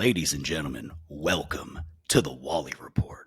Ladies and gentlemen, welcome to the Wally Report.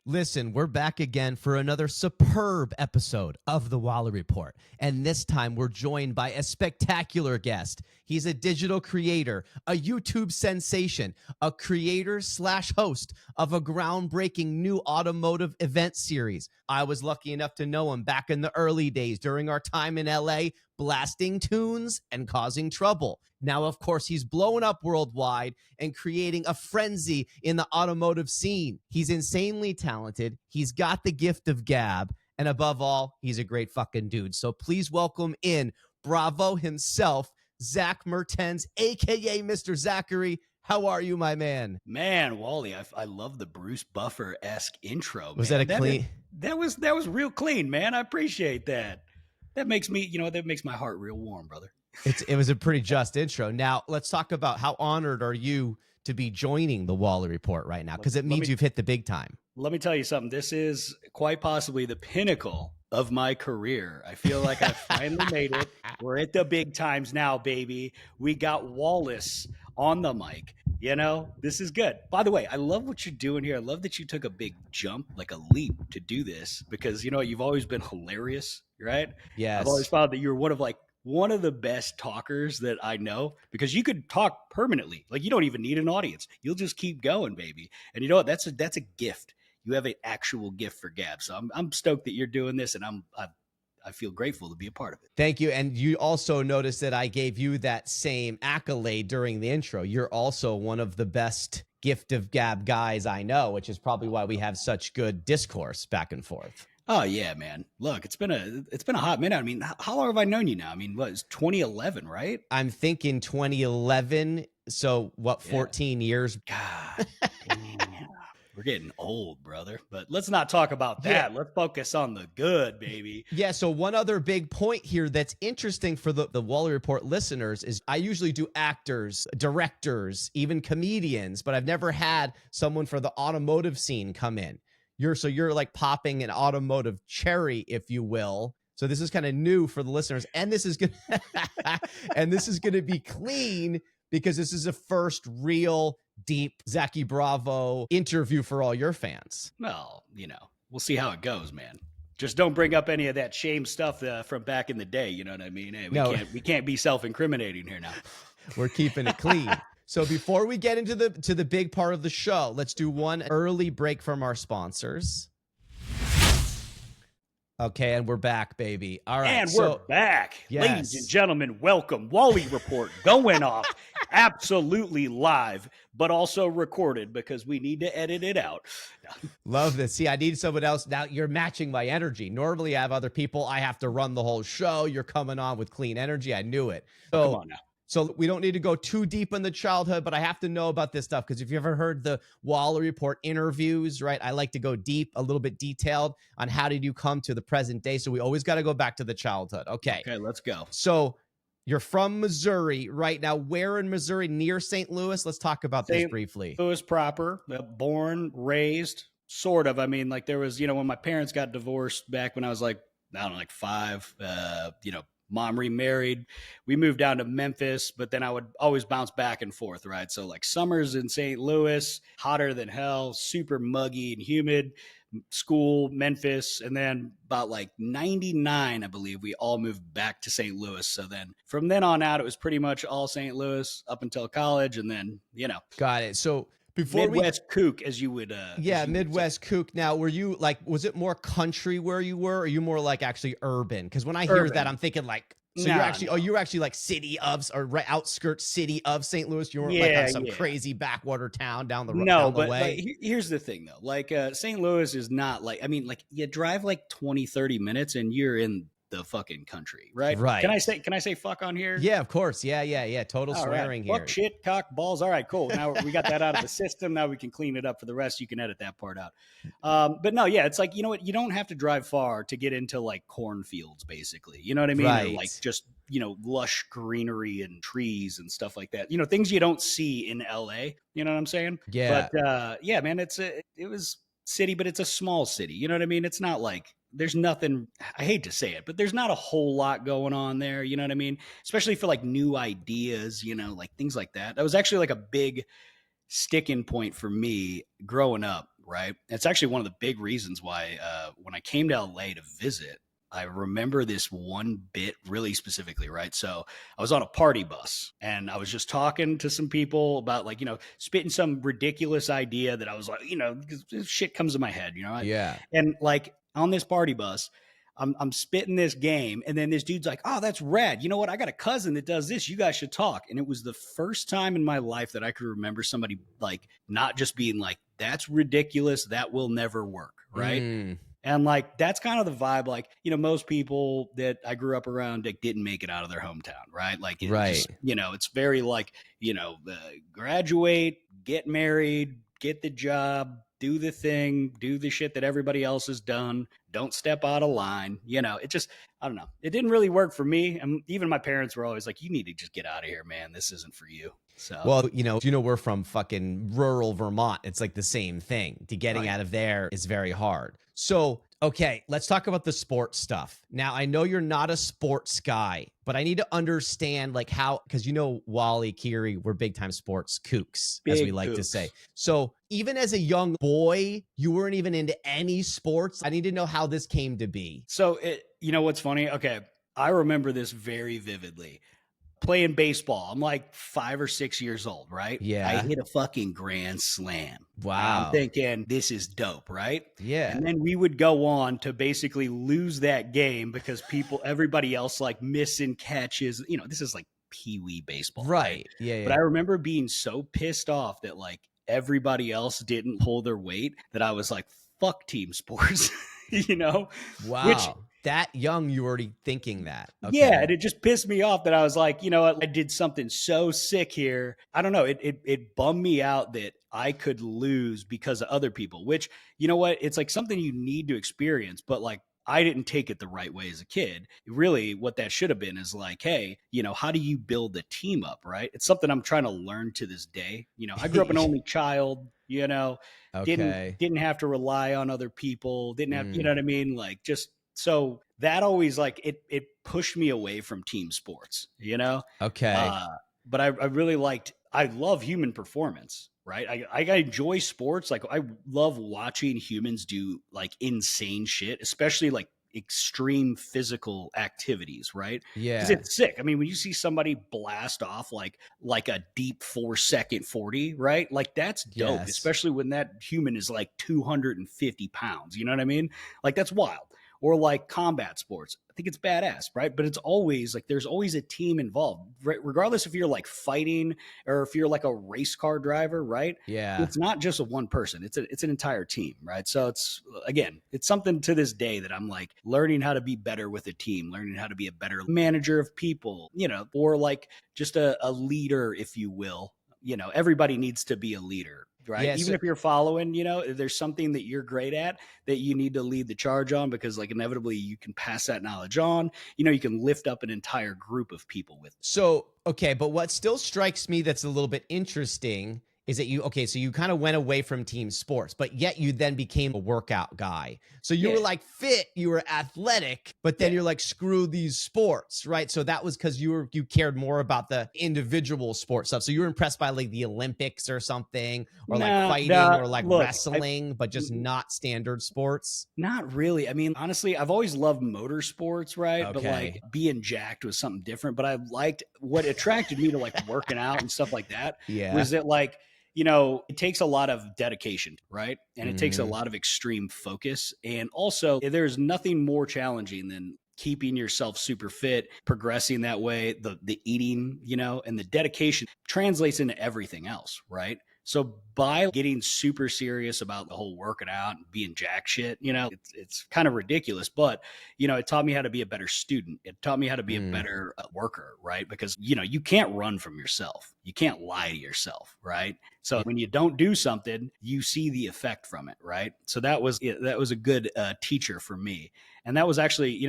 Listen, we're back again for another superb episode of the Wally Report. And this time we're joined by a spectacular guest. He's a digital creator, a YouTube sensation, a creator slash host of a groundbreaking new automotive event series. I was lucky enough to know him back in the early days during our time in LA, blasting tunes and causing trouble. Now, of course, he's blown up worldwide and creating a frenzy in the automotive scene. He's insanely talented. He's got the gift of gab. And above all, he's a great fucking dude. So please welcome in Bravo himself, Zach Mertens, a.k.a. Mr. Zachary. How are you, my man? Man, Wally, I love the Bruce Buffer-esque intro. Was that a clean? That was real clean, man. I appreciate that. That makes me, that makes my heart real warm, brother. It was a pretty just intro. Now, let's talk about how honored are you to be joining the Wally Report right now? Because it means you've hit the big time. Let me tell you something. This is quite possibly the pinnacle of my career. I feel like I finally made it. We're at the big times now, baby. We got Wallace on the mic. This is good. By the way, I love what you're doing here. I love that you took a big jump, like a leap to do this because, you've always been hilarious, right? Yes. I've always found that you're one of the best talkers that I know because you could talk permanently. Like you don't even need an audience. You'll just keep going, baby. And you know what? That's a gift. You have an actual gift for gab. So I'm stoked that you're doing this, and I feel grateful to be a part of it. Thank you. And you also noticed that I gave you that same accolade during the intro. You're also one of the best gift of gab guys I know, which is probably why we have such good discourse back and forth. Oh yeah, man. Look, it's been a hot minute. I mean, how long have I known you now? I mean, what is 2011, right? I'm thinking 2011. So what, 14 years? God, we're getting old, brother. But let's not talk about that. Yeah. Let's focus on the good, baby. Yeah. So one other big point here that's interesting for the Wally Report listeners is I usually do actors, directors, even comedians, but I've never had someone for the automotive scene come in. You're like popping an automotive cherry, if you will. So this is kind of new for the listeners, and this is gonna be clean because this is the first real deep Zachy Bravo interview for all your fans. Well, we'll see how it goes, man. Just don't bring up any of that shame stuff from back in the day. You know what I mean? Hey, we can't be self-incriminating here now. We're keeping it clean. So before we get into the big part of the show, let's do one early break from our sponsors. Okay, and we're back, baby. All right. And we're back. Yes. Ladies and gentlemen, welcome. Wally Report going off absolutely live, but also recorded because we need to edit it out. Love this. See, I need someone else. Now you're matching my energy. Normally I have other people. I have to run the whole show. You're coming on with clean energy. I knew it. So, come on now. So we don't need to go too deep in the childhood, but I have to know about this stuff because if you ever heard the Wally Report interviews, right, I like to go deep, a little bit detailed on how did you come to the present day. So we always got to go back to the childhood. Okay, let's go. So you're from Missouri right now. Where in Missouri? Near St. Louis? Let's talk about this briefly. St. Louis proper, born, raised, sort of. I mean, like there was, when my parents got divorced back when I was like 5, mom remarried. We moved down to Memphis, but then I would always bounce back and forth, right? So like summers in St. Louis, hotter than hell, super muggy and humid, school, Memphis. And then about like 99, I believe, we all moved back to St. Louis. So then from then on out, it was pretty much all St. Louis up until college. And then, Got it. So before Midwest kook, as you would Midwest kook. Now, were you like, was it more country where you were, or are you more like actually urban? Because when I hear that, I'm thinking like, so you're actually like city of, or right outskirts city of St. Louis. You weren't like on some crazy backwater town down the way. No, but here's the thing though. Like St. Louis is not like, I mean, like you drive like 20, 30 minutes and you're in the fucking country, right? Right. Can I say fuck on here? Yeah, of course. Yeah. Total all swearing right. here. Fuck, shit, cock, balls. All right, cool. Now we got that out of the system. Now we can clean it up for the rest. You can edit that part out. But no, it's like, you know what? You don't have to drive far to get into like cornfields, basically. You know what I mean? Right. Or like just lush greenery and trees and stuff like that. Things you don't see in LA, you know what I'm saying? Yeah. But yeah, man, it was city, but it's a small city. You know what I mean? It's not like there's nothing, I hate to say it, but there's not a whole lot going on there. You know what I mean? Especially for like new ideas, like things like that. That was actually like a big sticking point for me growing up, right? It's actually one of the big reasons why when I came to LA to visit, I remember this one bit really specifically, right? So I was on a party bus and I was just talking to some people about like, spitting some ridiculous idea that I was like, because shit comes to my head, Yeah. and like on this party bus, I'm spitting this game, and then this dude's like, "Oh, that's rad. You know what? I got a cousin that does this. You guys should talk." And it was the first time in my life that I could remember somebody like not just being like, "That's ridiculous. That will never work." Right. Mm, And like that's kind of the vibe. Like, most people that I grew up around like didn't make it out of their hometown, right? Like it right. just, it's very like, graduate, get married, get the job, do the thing, do the shit that everybody else has done. Don't step out of line. It just, I don't know. It didn't really work for me. And even my parents were always like, you need to just get out of here, man. This isn't for you. So, Well, we're from fucking rural Vermont. It's like the same thing. To oh, getting yeah. out of there is very hard. So, okay, let's talk about the sports stuff. Now, I know you're not a sports guy, but I need to understand like how, because Wally, Kiri, we're big time sports kooks, as we Big like to say. kooks. So, even as a young boy, you weren't even into any sports. I need to know how this came to be. So, what's funny? Okay. I remember this very vividly. Playing baseball. I'm like 5 or 6 years old, right? I Yeah. hit a fucking grand slam. And I'm Wow. thinking, this is dope, right? Yeah. And then we would go on to basically lose that game because everybody else like missing catches. This is like pee wee baseball, right? Right. Yeah. But Yeah. I remember being so pissed off that like everybody else didn't pull their weight that I was like, fuck team sports, which Wow. That young, you were already thinking that. yeah, Okay. and it just pissed me off that I was like, you know what, I did something so sick here. I don't know. It bummed me out that I could lose because of other people, which, you know what, it's like something you need to experience, but like I didn't take it the right way as a kid. Really, what that should have been is like, hey, how do you build a team up, right? It's something I'm trying to learn to this day. I grew up an only child, didn't Okay. didn't have to rely on other people, didn't have, you know Mm. what I mean? Like just so that always like it pushed me away from team sports, Okay. uh but I really I love human performance, right? I enjoy sports. Like I love watching humans do like insane shit, especially like extreme physical activities, right? Because Yeah. it's sick. I mean, when you see somebody blast off like a deep 4 second 40, right? Like that's dope, Yes. especially when that human is like 250 pounds. You know what I mean? Like that's wild. Or like combat sports. I think it's badass, right? But it's always like there's always a team involved, right? Regardless if you're like fighting or if you're like a race car driver, right? Yeah. It's not just a one person. It's an entire team, right? So it's again, it's something to this day that I'm like learning how to be better with a team, learning how to be a better manager of people, or like just a leader, if you will. Everybody needs to be a leader, right? Yeah. Even So if you're following, there's something that you're great at that you need to lead the charge on because like inevitably you can pass that knowledge on. You can lift up an entire group of people with. So, okay, but what still strikes me that's a little bit interesting is that so you kind of went away from team sports, but yet you then became a workout guy. So you were Yeah. like fit, you were athletic, but then Yeah. you're like, screw these sports, right? So that was because you cared more about the individual sports stuff. So you were impressed by like the Olympics or something, or like Nah, fighting nah. or like Look, wrestling, but just not standard sports. not really. I mean, honestly, I've always loved motorsports, right? But like Okay. being jacked was something different. But I liked what attracted me to like working out and stuff like that Yeah. was that like, it takes a lot of dedication, right? And it takes a Hmm. lot of extreme focus. And also, there's nothing more challenging than keeping yourself super fit, progressing that way, the eating, and the dedication translates into everything else, right? So by getting super serious about the whole working out and being jack shit, it's kind of ridiculous, but it taught me how to be a better student. It taught me how to be a Mm. better worker, right? Because you can't run from yourself. You can't lie to yourself, right? So Yeah. when you don't do something, you see the effect from it, right? So that was a good teacher for me. And that was actually,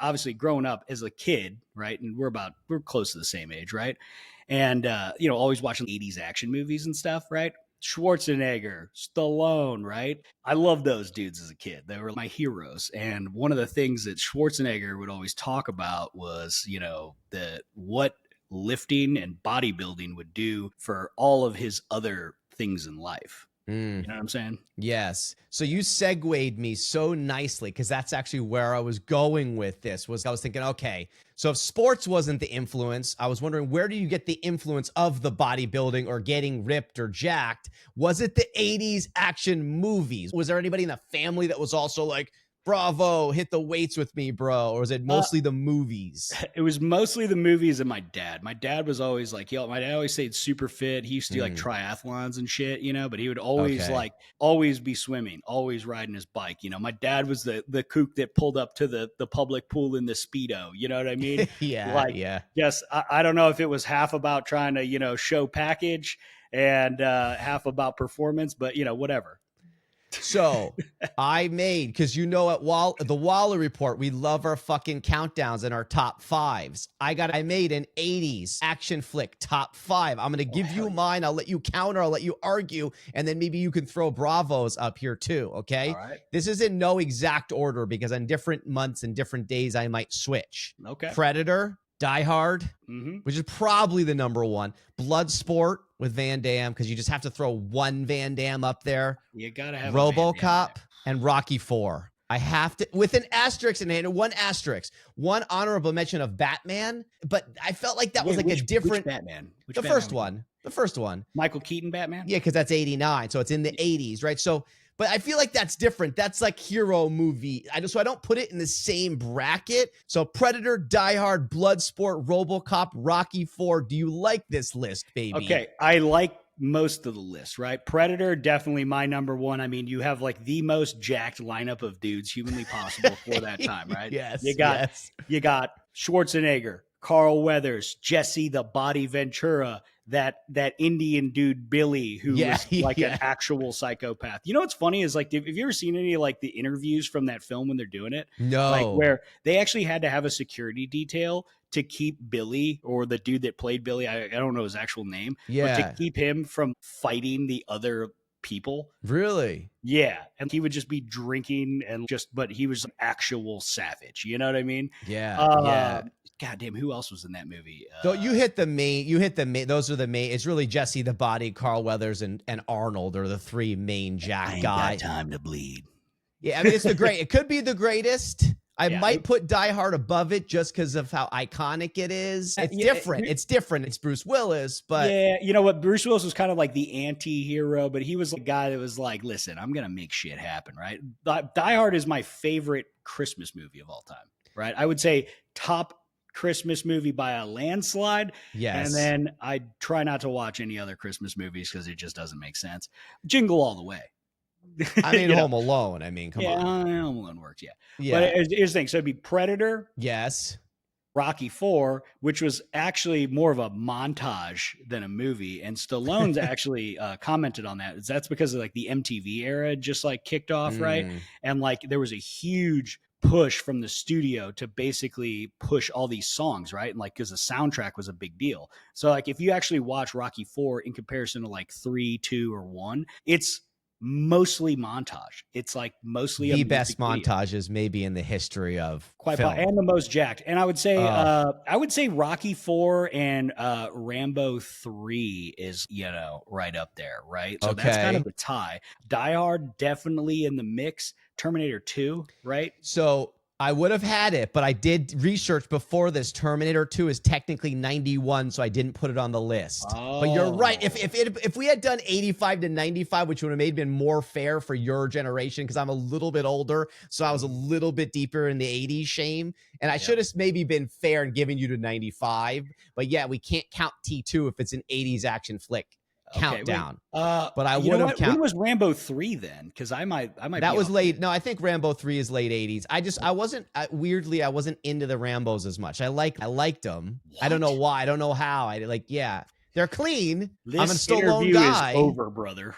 obviously growing up as a kid, right? And we're close to the same age, right? And always watching 80s action movies and stuff, right? Schwarzenegger, Stallone, right? I loved those dudes as a kid. They were my heroes. And one of the things that Schwarzenegger would always talk about was, the what lifting and bodybuilding would do for all of his other things in life. Mm. You know what I'm saying? Yes. So you segued me so nicely because that's actually where I was going with this. I was thinking, okay, so if sports wasn't the influence, I was wondering where do you get the influence of the bodybuilding or getting ripped or jacked? Was it the 80s action movies? Was there anybody in the family that was also like, bravo, hit the weights with me, bro? Or was it Uh, mostly the movies? It was mostly the movies and my dad. My dad was always like, my dad always stayed super fit. He used to do like Mm, triathlons and shit, but he would always okay. like always be swimming, always riding his bike. My dad was the kook that pulled up to the public pool in the Speedo. You know what I mean? Yeah, Like, yeah. yes, I don't know if it was half about trying to, show package and half about performance, but whatever. So I made because at the Wally Report, we love our fucking countdowns and our top fives. I made an 80s action flick top five. I'm gonna Oh, give hell you yeah. mine. I'll let you counter, I'll let you argue, and then maybe you can throw bravos up here too. All Okay. right. This is in no exact order because on different months and different days I might switch. Okay. Predator, Die Hard, Mm-hmm. which is probably the number one. Bloodsport with Van Damme, because you just have to throw one Van Damme up there. You got to have a Van Damme in RoboCop there. and Rocky 4. I have to, with an asterisk in hand, one asterisk, one honorable mention of Batman, but I felt like that was Wait, like a which different, Batman? Which the Batman first were you talking? one, the first one. Michael Keaton Batman? Yeah, because that's 89. So it's in the 80s, right? So, but I feel like that's different. That's like hero movie. So I don't put it in the same bracket. So Predator, Die Hard, Bloodsport, RoboCop, Rocky 4. Do you like this list, baby? Okay, I like most of the list, right? Predator, definitely my number one. I mean, you have like the most jacked lineup of dudes humanly possible for that time, right? You Yes, got yes. you got Schwarzenegger, Carl Weathers, Jesse the Body Ventura, that Indian dude Billy, who Yeah, was like an yeah. actual psychopath. You know what's funny is like, have you ever seen any like the interviews from that film when they're doing it? Like No. where they actually had to have a security detail to keep Billy, or the dude that played Billy, I don't know his actual name, but to Yeah. keep him from fighting the other people. Really? Yeah. And he would just be drinking but he was an actual savage. You know what I mean? Yeah, yeah. Um, God damn, who else was in that movie? So you hit the main. You hit the main. Those are the main. It's really Jesse the Body, Carl Weathers, and Arnold are the three main I Jack ain't got guy. time to bleed. Yeah, I mean it's the great. It could be the greatest. I Yeah. might put Die Hard above it just because of how iconic it is. It's Yeah, different. It's different. It's Bruce Willis, but yeah, you know what? Bruce Willis was kind of like the anti-hero, but he was the guy that was like, listen, I'm going to make shit happen, right? Die Hard is my favorite Christmas movie of all time, right? I would say top Christmas movie by a landslide. And yes. then I try not to watch any other Christmas movies because it just doesn't make sense. Jingle All the Way. I mean you know, Home Alone. I mean, come yeah, on. Home Alone works, yeah. But Yeah. here's the thing. So it'd be Predator, Yes. Rocky 4, which was actually more of a montage than a movie. And Stallone's actually commented on that. That's because of like the MTV era just like kicked off, right? Mm. And like there was a huge push from the studio to basically push all these songs, right? And like because the soundtrack was a big deal. So like if you actually watch Rocky 4 in comparison to like 3, 2, or 1, it's mostly montage. It's like mostly a The music best video. montages maybe in the history of film. And the most jacked. And I would say Rocky 4 and Rambo 3 is, right up there, right? So that's kind Okay. of a tie. Die Hard definitely in the mix. Terminator 2, right? So I would have had it, but I did research before this. Terminator 2 is technically 91, so I didn't put it on the list. But you're right. Oh. If we had done 85 to 95, which would have maybe been more fair for your generation, because I'm a little bit older, so I was a little bit deeper in the 80s shame. And I should have maybe been fair and given you to 95. But yeah, we can't count T2 if it's an 80s action flick. Okay, wait. countdown. But I You know would have what? When count. was Rambo 3 then? Because I might That be was off base. late. No, I think Rambo 3 is late 80s. I wasn't weirdly I wasn't into the Rambos as much. I liked them. I don't know What? why. I don't know how. I like yeah. They're clean. I'm a This Stallone interview is guy. over, brother.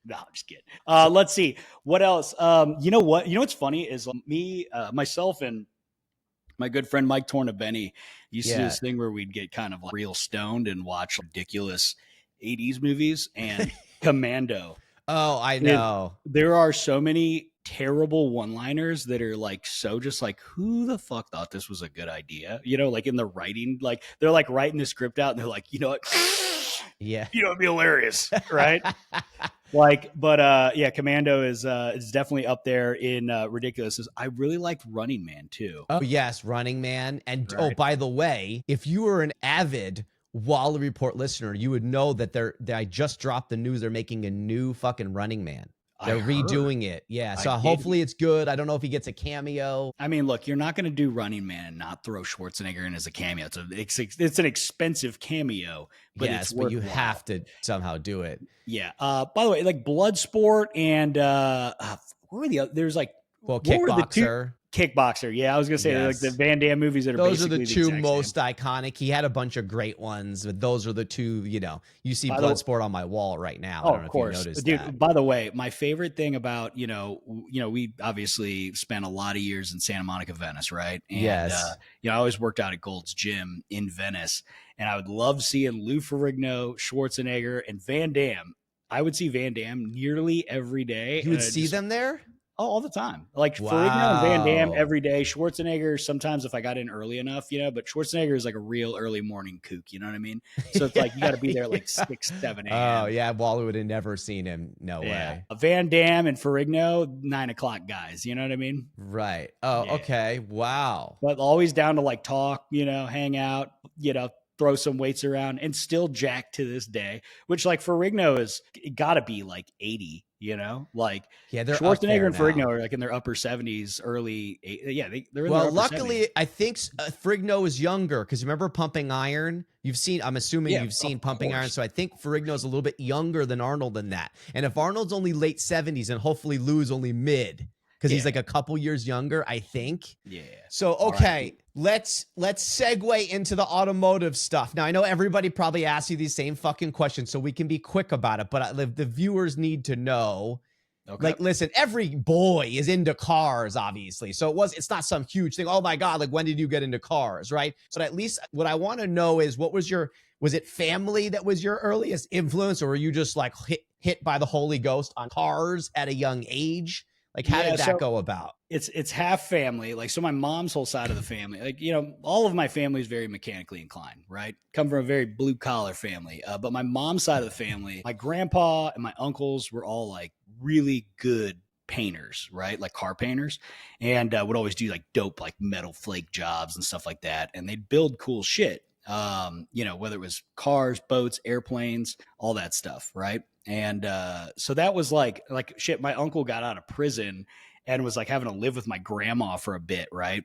No, I'm just kidding. So Let's see what else. You know what? You know what's funny is me, myself, and my good friend Mike Tornabene used to do yeah. this thing where we'd get kind of like real stoned and watch ridiculous '80s movies. And Commando Oh, I is know. there are so many terrible one-liners that are like so just like who the fuck thought this was a good idea? You know, like in the writing, like they're like writing the script out and they're like, you know what? Yeah. You know, it'd be hilarious, right? Like, but yeah, Commando is definitely up there in ridiculous. I really liked Running Man too. Oh, yes, Running Man. And oh, Right. by the way, if you were an avid Wally Report listener, you would know that I just dropped the news they're making a new fucking Running Man. I They're heard. redoing it. Yeah. I So did. hopefully it's good. I don't know if he gets a cameo. I mean, look, you're not going to do Running Man and not throw Schwarzenegger in as a cameo. It's an expensive cameo, but it's Yes, but you worthwhile. have to somehow do it. Yeah. By the way, like Bloodsport and what were the other, there's like Well, what were the two Kickboxer. Kickboxer? Yeah, I was gonna say they're like the Yes. Van Damme movies that are Those are the basically the two exact same. most iconic. He had a bunch of great ones, but those are the two, you see By the Bloodsport on my wall right now. I Oh, don't of know if you course, noticed that. dude. By the way, my favorite thing about we obviously spent a lot of years in Santa Monica, Venice, right? And Yes. I always worked out at Gold's Gym in Venice, and I would love seeing Lou Ferrigno, Schwarzenegger, and Van Damme. I would see Van Damme nearly every day, You and would I see just them there? all the time. Like Ferrigno and Van Damme Wow. every day. Schwarzenegger sometimes if I got in early enough, but Schwarzenegger is like a real early morning kook. You know what I mean? So it's Yeah, like you got to be there like yeah. 6, 7 Oh, a.m. yeah, Wally would have never seen him. No Yeah. way. Van Dam and Ferrigno, 9 o'clock guys. You know what I mean? Right. Oh, Yeah. okay. Wow. But always down to like talk, hang out, throw some weights around and still jack to this day, which like Ferrigno is got to be like 80, like Yeah, they're up Schwarzenegger there and Ferrigno now. are like in their upper 70s, yeah, they're in their Well, upper 70s. luckily, I think Ferrigno is younger because remember Pumping Iron? I'm assuming Yeah, you've seen of Pumping Iron. course. So I think Ferrigno's a little bit younger than Arnold in that. And if Arnold's only late 70s and hopefully Lou's only mid because he's Yeah. like a couple years younger, I think. Yeah. So okay, R.I.P. let's segue into the automotive stuff. Now I know everybody probably asks you these same fucking questions, so we can be quick about it. But the viewers need to know. Okay. Like, listen, every boy is into cars, obviously. So it's not some huge thing. Oh my God, like when did you get into cars, right? So at least what I want to know is was it family that was your earliest influence, or were you just like hit by the Holy Ghost on cars at a young age? Like, how Yeah. did that So go about? it's half family. Like, so my mom's whole side of the family, like, all of my family is very mechanically inclined, right? Come from a very blue collar family. But my mom's side of the family, my grandpa and my uncles were all like really good painters, right? Like car painters, and would always do like dope, like metal flake jobs and stuff like that. And they'd build cool shit. Whether it was cars, boats, airplanes, all that stuff, right? And so that was like shit. My uncle got out of prison and was like having to live with my grandma for a bit, right?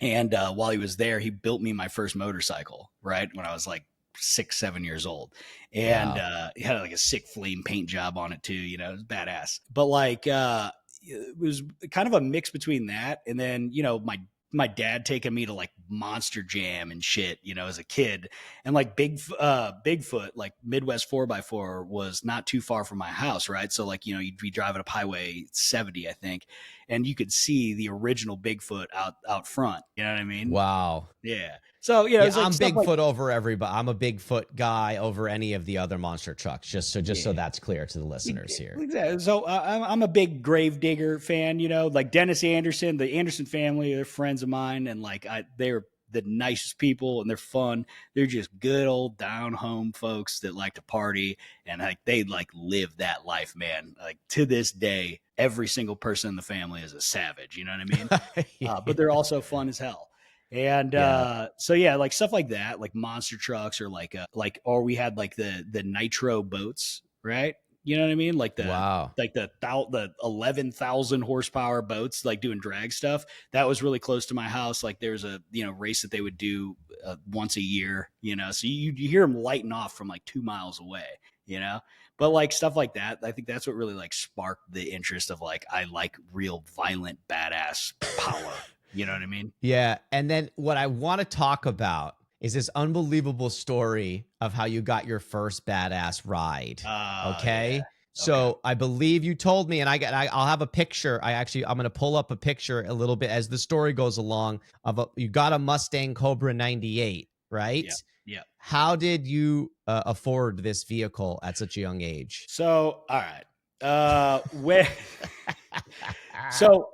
And while he was there, he built me my first motorcycle, right? When I was like 6, 7 years old. And Wow. he had like a sick flame paint job on it too, it was badass. But like it was kind of a mix between that and then, my dad taking me to like Monster Jam and shit, as a kid. And like Bigfoot, like Midwest 4x4 was not too far from my house, right? So like, you'd be driving up Highway 70, I think, and you could see the original Bigfoot out front. You know what I mean? Wow. Yeah. So, Yeah, it's like I'm stuff like Bigfoot over everybody. I'm a Bigfoot guy over any of the other monster trucks. Just so yeah. that's clear to the listeners here. Exactly. So I'm a big Gravedigger fan, like Dennis Anderson, the Anderson family, they're friends of mine. And like, they're the nicest people and they're fun. They're just good old down home folks that like to party and like, they like live that life, man. Like to this day, every single person in the family is a savage. You know what I mean? But they're also fun as hell. And Yeah. so yeah, like stuff like that, like monster trucks or or we had like the nitro boats, right? You know what I mean? Wow. Like the 11,000 horsepower boats, like doing drag stuff. That was really close to my house. Like there's a race that they would do once a year. So you hear them lighting off from like 2 miles away. you know? But like stuff like that, I think that's what really like sparked the interest of like, I like real violent, badass power. You know what I mean? Yeah. And then what I want to talk about is this unbelievable story of how you got your first badass ride. Yeah. Okay. Okay. So I believe you told me, and I'll have a picture. I'm going to pull up a picture a little bit as the story goes along you got a Mustang Cobra 98, right? Yeah. Yeah. How did you afford this vehicle at such a young age? So, all right. When so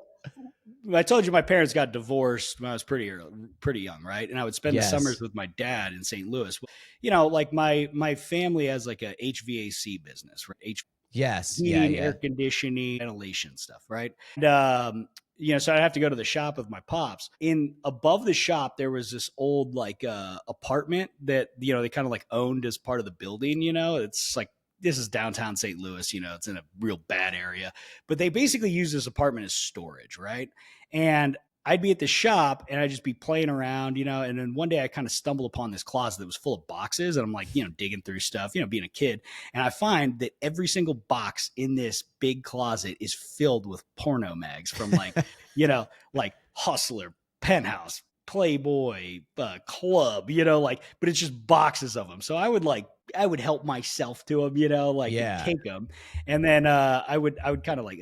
I told you my parents got divorced when I was pretty early, pretty young, right? And I would spend the summers Yes. with my dad in St. Louis. You know, like my family has like a HVAC business, right? Yes. Yeah. Heating, air Yeah. conditioning, ventilation stuff, right? And you know, so I'd have to go to the shop of my pops. In above the shop, there was this old like apartment that you know they kind of like owned as part of the building. You know, it's like this is downtown St. Louis. You know, it's in a real bad area, but they basically use this apartment as storage, right? And I'd be at the shop and I'd just be playing around, you know. And then one day I kind of stumbled upon this closet that was full of boxes, and I'm like, you know, digging through stuff, you know, being a kid, and I find that every single box in this big closet is filled with porno mags from like, you know, like Hustler, Penthouse, Playboy, Club, you know, like, but it's just boxes of them. So I would help myself to them, you know, like and Yeah. take them, and then I would kind of like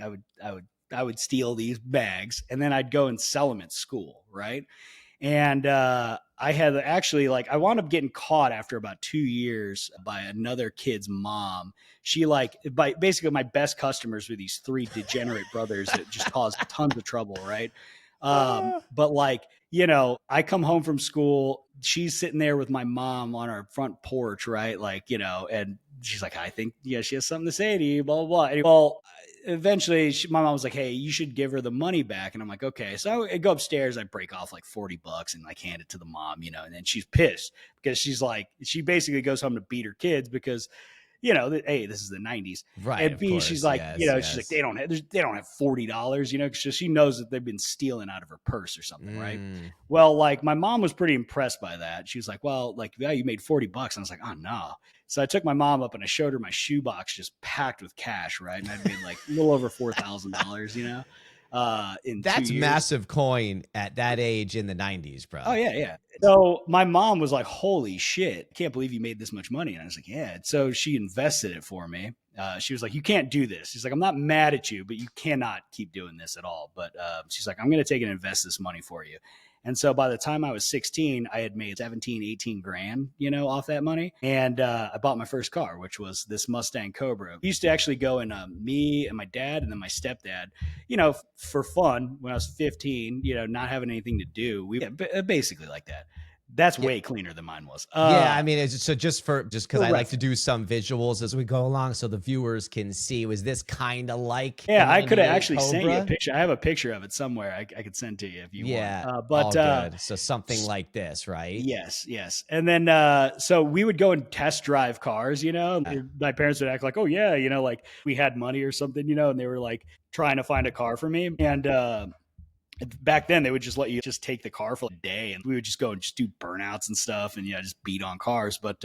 I would steal these bags, and then I'd go and sell them at school, right? And I had actually like I wound up getting caught after about 2 years by another kid's mom. She like by basically my best customers were these three degenerate brothers that just caused tons of trouble, right? But like you know, I come home from school. She's sitting there with my mom on our front porch, right? Like you know, and she's like, I think yeah, she has something to say to you, blah blah blah. And, well, eventually my mom was like, hey, you should give her the money back. And I'm like, okay. So I go upstairs, I break off like 40 bucks and like hand it to the mom, you know, and then she's pissed because she's like, she basically goes home to beat her kids because, you know, A, this is the 90s. Right. And Of B, she's course. like, you Yes. know, she's like, Yes. they don't have $40, you know, because she knows that they've been stealing out of her purse or something, right? Mm. Well, like my mom was pretty impressed by that. She was like, well, like, yeah, you made 40 bucks. And I was like, oh no. So I took my mom up and I showed her my shoebox just packed with cash, right? And I'd made like a little over $4,000, you know, in two That's years. massive coin at that age in the 90s, Oh bro. yeah, yeah. So my mom was like, "Holy shit! I can't believe you made this much money." And I was like, "Yeah." So she invested it for me. She was like, "You can't do this." She's like, "I'm not mad at you, but you cannot keep doing this at all." But she's like, "I'm going to take and invest this money for you." And so by the time I was 16, I had made 17, 18 grand, you know, off that money. And I bought my first car, which was this Mustang Cobra. We used to actually go in me and my dad and then my stepdad, you know, for fun when I was 15, you know, not having anything to do. Basically like that. That's Yeah. way cleaner than mine was. Yeah, I mean, so just because For I like to do reference. some visuals as we go along, so the viewers can see. Was this kind of like the Yeah, I could have '98 actually sent you a Cobra? picture. I have a picture of it somewhere. I could send to you if you want. Yeah, But all good. So something like this, right? yes, yes. And then so we would go and test drive cars, you know. Yeah. My parents would act like, "Oh yeah, you know, like we had money or something, you know," and they were like trying to find a car for me. And back then they would just let you just take the car for a day and we would just go and just do burnouts and stuff and yeah, just beat on cars. But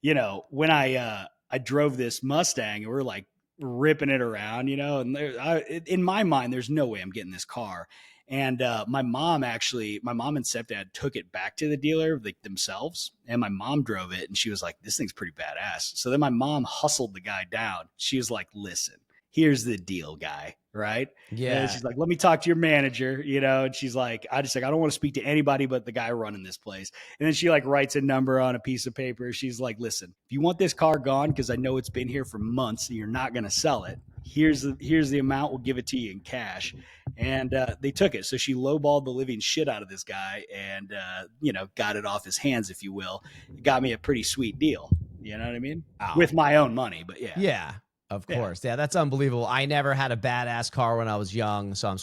you know, when I drove this Mustang and we're like ripping it around, you know, and in my mind, there's no way I'm getting this car. And my mom and stepdad took it back to the dealer like themselves, and my mom drove it, and she was like, "This thing's pretty badass." So then my mom hustled the guy down. She was like, "Listen, here's the deal, guy, right?" And Yeah. she's like, "Let me talk to your manager," you know. And she's like, "I just like I don't want to speak to anybody but the guy running this place." And then she like writes a number on a piece of paper. She's like, "Listen, if you want this car gone, because I know it's been here for months, and you're not going to sell it. Here's the amount. We'll give it to you in cash." And they took it. So she lowballed the living shit out of this guy, and you know, got it off his hands, if you will. It got me a pretty sweet deal. You know what I mean? Wow. With my own money, but yeah, Yeah, of yeah. course. Yeah, that's unbelievable. I never had a badass car when I was young, so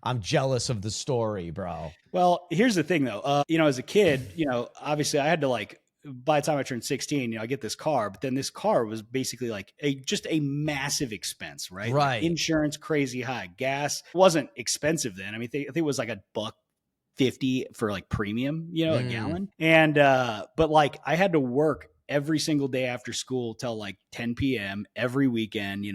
I'm jealous of the story, bro. Well, here's the thing though. You know, as a kid, you know, obviously I had to like by the time I turned 16, you know, I get this car, but then this car was basically like just a massive expense, right? Like Right. insurance crazy high, gas wasn't expensive then. I mean, I think it was like $1.50 for like premium, you know, a Mm. gallon. And but like I had to work every single day after school till like 10 p.m. every weekend,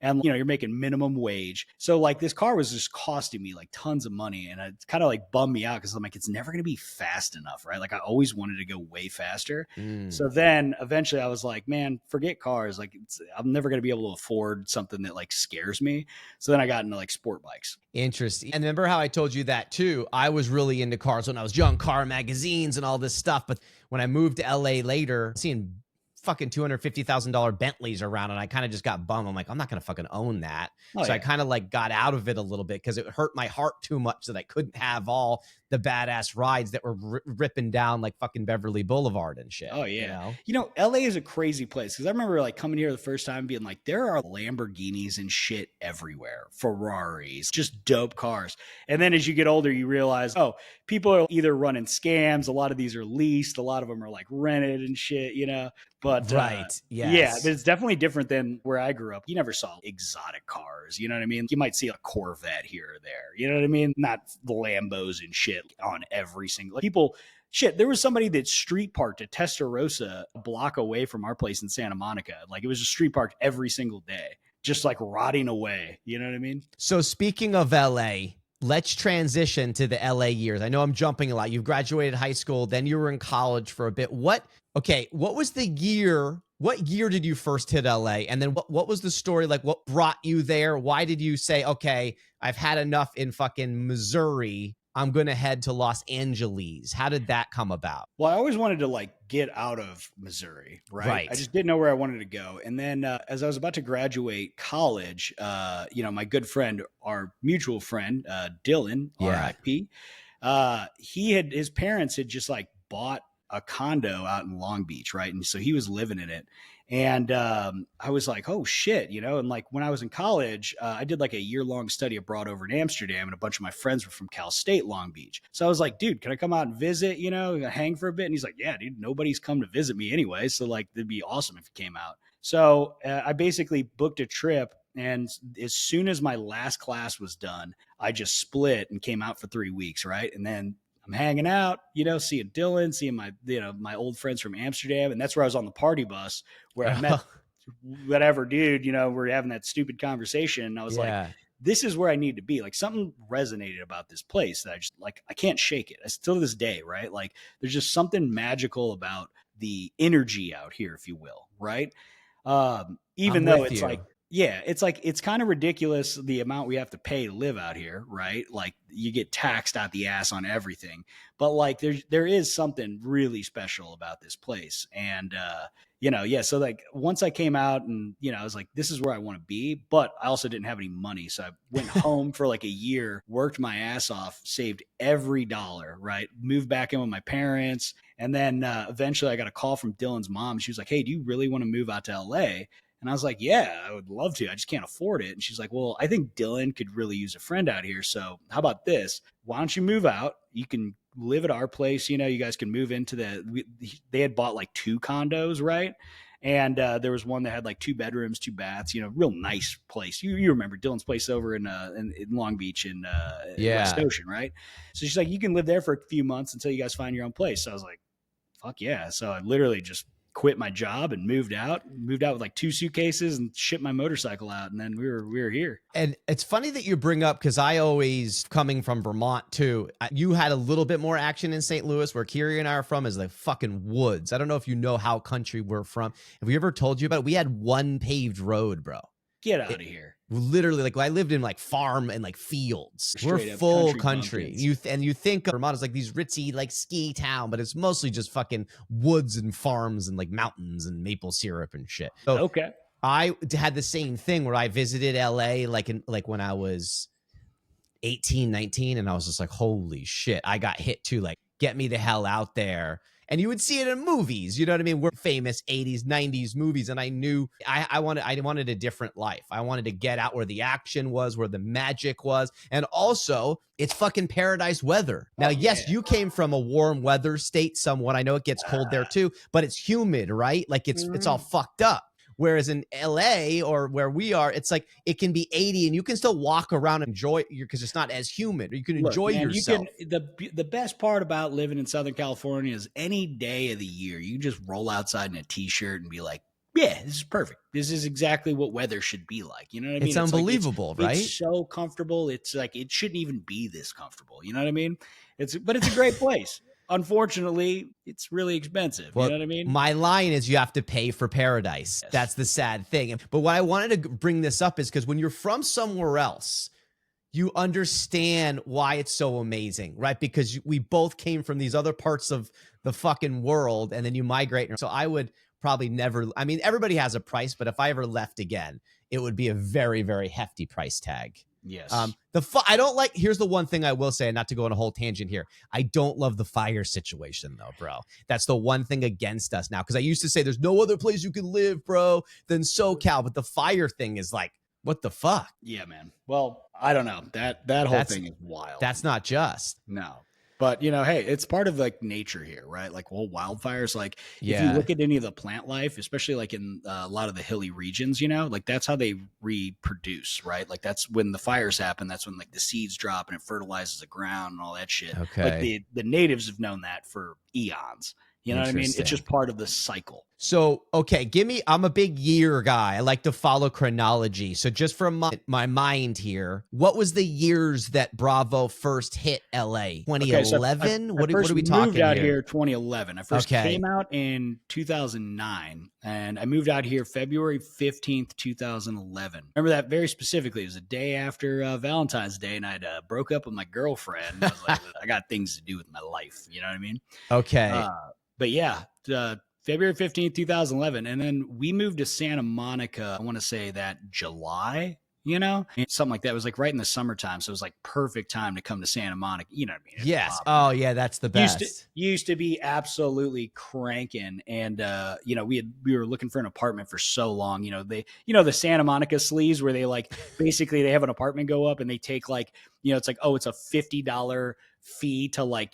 and you're making minimum wage. So like this car was just costing me like tons of money, and it kind of like bummed me out because I'm like, it's never going to be fast enough, right? Like I always wanted to go way faster. So then eventually I was like, man, forget cars. Like I'm never going to be able to afford something that like scares me. So then I got into like sport bikes. Interesting. And remember how I told you that too? I was really into cars when I was young, car magazines and all this stuff. But when I moved to LA later, seeing fucking $250,000 Bentleys around, and I kind of just got bummed. I'm like, I'm not going to fucking own that. Oh, So yeah. I kind of like got out of it a little bit because it hurt my heart too much that I couldn't have all the badass rides that were ripping down like fucking Beverly Boulevard and shit. Oh yeah. LA is a crazy place because I remember like coming here the first time being like, there are Lamborghinis and shit everywhere, Ferraris, just dope cars. And then as you get older, you realize, oh, people are either running scams. A lot of these are leased. A lot of them are like rented and shit, But right. yeah, Yes. it's definitely different than where I grew up. You never saw exotic cars. You know what I mean? You might see a Corvette here or there. You know what I mean? Not the Lambos and shit on every single people. Shit, there was somebody that street parked at Testarossa a block away from our place in Santa Monica. Like it was a street parked every single day, just like rotting away. You know what I mean? So speaking of LA, let's transition to the LA years. I know I'm jumping a lot. You've graduated high school, then you were in college for a bit. What was the year? What year did you first hit LA? And then what was the story? Like what brought you there? Why did you say, okay, I've had enough in fucking Missouri. I'm going to head to Los Angeles. How did that come about? Well, I always wanted to like get out of Missouri, right? I just didn't know where I wanted to go. And then as I was about to graduate college, my good friend, our mutual friend, Dylan, RIP, his parents had just like bought a condo out in Long Beach, right? And so he was living in it. And I was like, oh shit, and like when I was in college, I did like a year-long study abroad over in Amsterdam, and a bunch of my friends were from Cal State Long Beach. So I was like, dude, can I come out and visit, hang for a bit? And he's like, yeah, dude, nobody's come to visit me anyway. So like, it'd be awesome if you came out. So I basically booked a trip. And as soon as my last class was done, I just split and came out for 3 weeks, right? And then I'm hanging out, seeing Dylan, seeing my old friends from Amsterdam. And that's where I was on the party bus where I met whatever dude, we're having that stupid conversation. And I was like, this is where I need to be. Like something resonated about this place that I just like, I can't shake it. Still to this day, right? Like there's just something magical about the energy out here, if you will. Right. Even though it's like, yeah, it's kind of ridiculous the amount we have to pay to live out here, right? Like you get taxed out the ass on everything, but like there is something really special about this place. And so like once I came out and I was like, this is where I want to be, but I also didn't have any money, so I went home for like a year, worked my ass off, saved every dollar, right? Moved back in with my parents, and then eventually I got a call from Dylan's mom. She was like, hey, do you really want to move out to LA? And I was like, yeah, I would love to. I just can't afford it. And she's like, well, I think Dylan could really use a friend out here. So how about this? Why don't you move out? You can live at our place. You guys can move into they had bought like 2 condos, right? And there was one that had like 2 bedrooms, 2 baths, real nice place. You remember Dylan's place over in Long Beach in West Ocean, right? So she's like, you can live there for a few months until you guys find your own place. So I was like, fuck yeah. So I literally just quit my job and moved out with like 2 suitcases and shipped my motorcycle out. And then we were here. And it's funny that you bring up, because I always, coming from Vermont too, you had a little bit more action in St. Louis. Where Kiri and I are from is the fucking woods. I don't know if you know how country we're from. Have we ever told you about it? We had 1 paved road, bro. Get out of here. Literally, like I lived in like farm and like fields. We're full country. You think Vermont is like these ritzy like ski town, but it's mostly just fucking woods and farms and like mountains and maple syrup and shit. So okay. I had the same thing where I visited LA like when I was 18, 19, and I was just like, holy shit, I got hit too. Like, get me the hell out there. And you would see it in movies, you know what I mean? We're famous 80s, 90s movies. And I knew I wanted a different life. I wanted to get out where the action was, where the magic was. And also, it's fucking paradise weather. Now, yes, you came from a warm weather state somewhat. I know it gets cold there too, but it's humid, right? Like it's all fucked up. Whereas in LA or where we are, it's like it can be 80 and you can still walk around and enjoy because it's not as humid. You can Look, enjoy man, you yourself. can the best part about living in Southern California is any day of the year you just roll outside in a t-shirt and be like, yeah, this is perfect. This is exactly what weather should be like. You know what I mean? It's unbelievable, like right? it's so comfortable. It's like it shouldn't even be this comfortable. You know what I mean? But it's a great place. Unfortunately, it's really expensive. Well, you know what I mean? my line is you have to pay for paradise. Yes. That's the sad thing. But why I wanted to bring this up is because when you're from somewhere else, you understand why it's so amazing, right? Because we both came from these other parts of the fucking world and then you migrate. So I would probably never, I mean, everybody has a price, but if I ever left again, it would be a very, very hefty price tag. Yes. I don't like, here's the one thing I will say, not to go on a whole tangent here. I don't love the fire situation though, bro. That's the one thing against us now. Cause I used to say there's no other place you can live, bro, than SoCal. But the fire thing is like, what the fuck? Yeah, man. Well, I don't know. That whole thing is wild. That's not just. No. But, hey, it's part of like nature here, right? Like, well, wildfires, like if you look at any of the plant life, especially like in a lot of the hilly regions, like that's how they reproduce, right? Like that's when the fires happen. That's when like the seeds drop and it fertilizes the ground and all that shit. Okay. Like the natives have known that for eons. You know what I mean? It's just part of the cycle. So, okay, I'm a big year guy. I like to follow chronology. So just from my mind here, what was the years that Bravo first hit LA? 2011? What are we talking moved out here 2011. I first Okay. came out in 2009, and I moved out here February 15th, 2011. Remember that very specifically. It was a day after Valentine's Day, and I'd broke up with my girlfriend. I was like, I got things to do with my life. You know what I mean? Okay. But yeah, February 15th, 2011. And then we moved to Santa Monica, I want to say that July, something like that. It was like right in the summertime. So it was like perfect time to come to Santa Monica. You know what I mean? Yes. Oh yeah. That's the best. Used to be absolutely cranking. And, we were looking for an apartment for so long, the Santa Monica sleaze where they like, basically they have an apartment go up and they take like, it's like, oh, it's a $50 fee to like,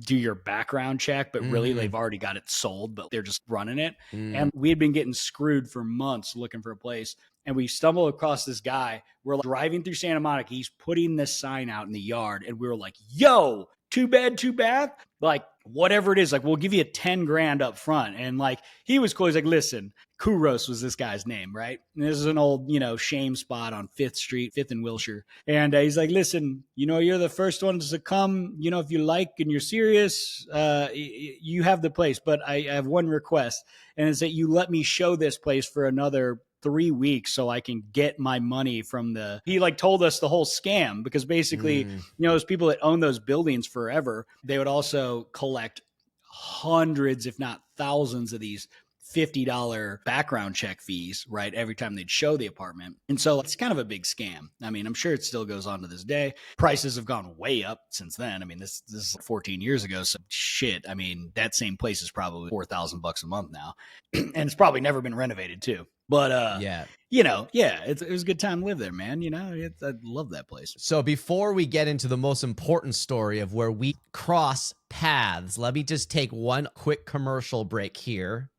do your background check, but really they've already got it sold, but they're just running it. And we had been getting screwed for months looking for a place. And we stumbled across this guy. We're like driving through Santa Monica. He's putting this sign out in the yard. And we were like, yo, 2 bed, 2 bath, like whatever it is, like we'll give you 10 grand up front. And like, he was cool. He's like, listen, Kuros was this guy's name, right? And this is an old, shame spot on 5th Street, 5th and Wilshire. And he's like, listen, you're the first ones to come, if you like and you're serious, you have the place. But I have one request, and it's that you let me show this place for another 3 weeks so I can get my money from he like told us the whole scam, because basically, those people that own those buildings forever, they would also collect hundreds, if not thousands of these $50 background check fees, right? Every time they'd show the apartment. And so it's kind of a big scam. I mean, I'm sure it still goes on to this day. Prices have gone way up since then. I mean, this is 14 years ago. So shit. I mean, that same place is probably $4,000 a month now. And it's probably never been renovated too. But it was a good time to live there, man. I love that place. So before we get into the most important story of where we cross paths, let me just take one quick commercial break here.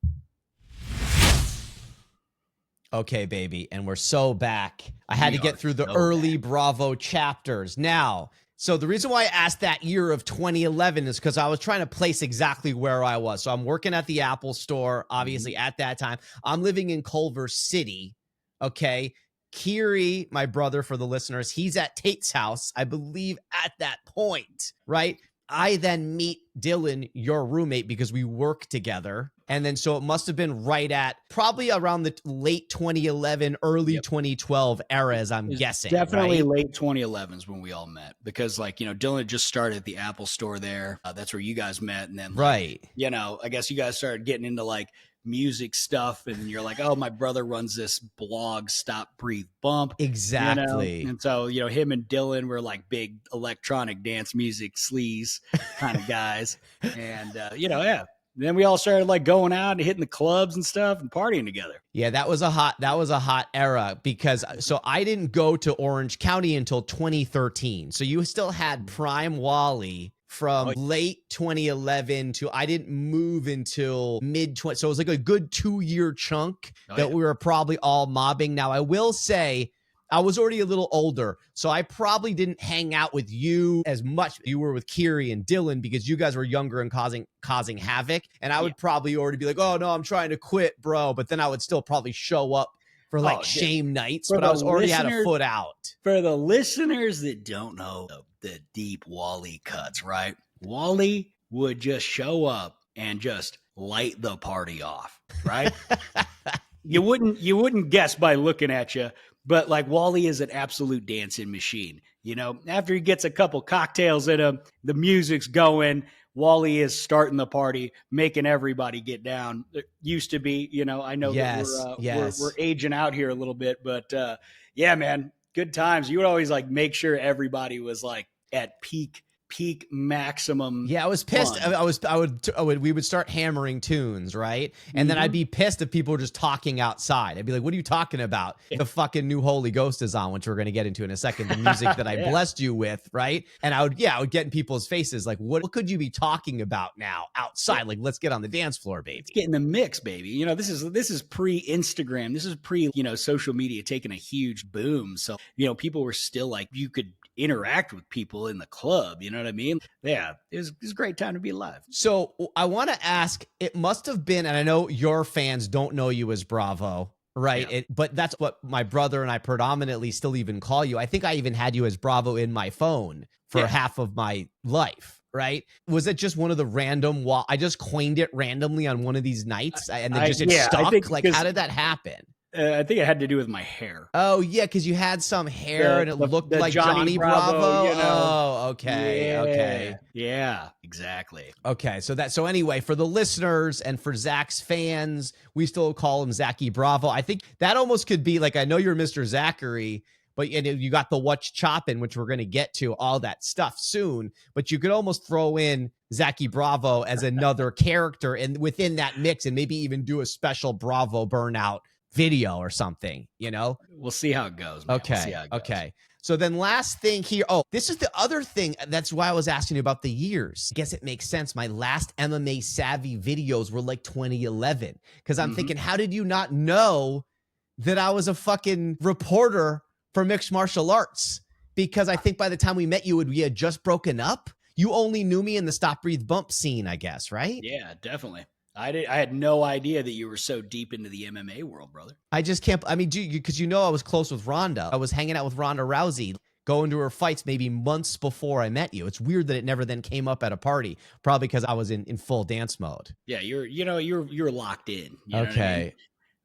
Okay, baby, and we're so back. I had to get through the early Bravo chapters. Now, so the reason why I asked that year of 2011 is because I was trying to place exactly where I was. So I'm working at the Apple store, obviously, at that time. I'm living in Culver City, okay? Kiri, my brother, for the listeners, he's at Tate's house, I believe, at that point, right? I then meet Dylan, your roommate, because we work together. And then so it must have been right at probably around the late 2011, early 2012 era, as I'm guessing. Definitely right? Late 2011s when we all met, because like, Dylan had just started at the Apple store there. That's where you guys met. And then, right. I guess you guys started getting into like music stuff, and you're like, oh, my brother runs this blog, Stop Breathe Bump. Exactly. And so him and Dylan were like big electronic dance music sleaze kind of guys. And then we all started like going out and hitting the clubs and stuff and partying together. Yeah, that was a hot era, because so I didn't go to Orange County until 2013. So you still had Prime Wally from Oh, late 2011 to I didn't move until mid 20. So it was like a good 2-year chunk oh that yeah. we were probably all mobbing. Now, I will say I was already a little older, so I probably didn't hang out with you as much. You were with Kiri and Dylan because you guys were younger and causing havoc. And I Yeah. would probably already be like, oh no, I'm trying to quit, bro. But then I would still probably show up for like Oh, dude. shame nights, For but I the was already had a listeners, foot out. for the listeners that don't know the deep Wally cuts, right? Wally would just show up and just light the party off, right? You wouldn't guess by looking at you, but like Wally is an absolute dancing machine. After he gets a couple cocktails in him, the music's going. Wally is starting the party, making everybody get down. It used to be, I know that we're Yes, uh, we're yes. aging out here a little bit, but yeah, man, good times. You would always like make sure everybody was like at peak maximum Yeah, I was pissed. fun. We would start hammering tunes, right? And then I'd Mm-hmm. be pissed if people were just talking outside. I'd be like, what are you talking about? The fucking new Holy Ghost is on, which we're going to get into in a second. The music that I Yeah. blessed you with, right? And I would get in people's faces like, what could you be talking about now outside? Like, let's get on the dance floor, Let's baby. get in the mix, baby. This is pre-Instagram. This is social media taking a huge boom. So, people were still like, you could interact with people in the club. You know what I mean? Yeah, it was a great time to be alive. So I want to ask, it must have been, and I know your fans don't know you as Bravo, right? Yeah. But that's what my brother and I predominantly still even call you. I think I even had you as Bravo in my phone for Yeah. half of my life, right? Was it just one of the random, I just coined it randomly on one of these nights and then I just it yeah, I think stuck? Like, how because did that happen? I think it had to do with my hair. Oh, yeah, because you had some hair The and it the looked the like Johnny Johnny Bravo, Bravo. Oh, okay, Yeah. okay. Yeah, exactly. Okay, so anyway, for the listeners and for Zach's fans, we still call him Zachy Bravo. I think that almost could be like, I know you're Mr. Zachary, but you got the What's Choppin', which we're going to get to all that stuff soon. But you could almost throw in Zachy Bravo as another character and within that mix, and maybe even do a special Bravo Burnout video or something. We'll see how it goes, man. We'll see Okay. how it goes. Okay. So then last thing here. Oh, this is the other thing. That's why I was asking you about the years. I guess it makes sense. My last MMA savvy videos were like 2011. Because I'm thinking, how did you not know that I was a fucking reporter for mixed martial arts? Because I think by the time we met you, we had just broken up. You only knew me in the stop, breathe, bump scene, I guess, right? Yeah, definitely. I had no idea that you were so deep into the MMA world, brother. I just can't. I mean, because I was close with Ronda. I was hanging out with Ronda Rousey, going to her fights maybe months before I met you. It's weird that it never then came up at a party, probably because I was in full dance mode. Yeah, you're locked in. You know what I mean?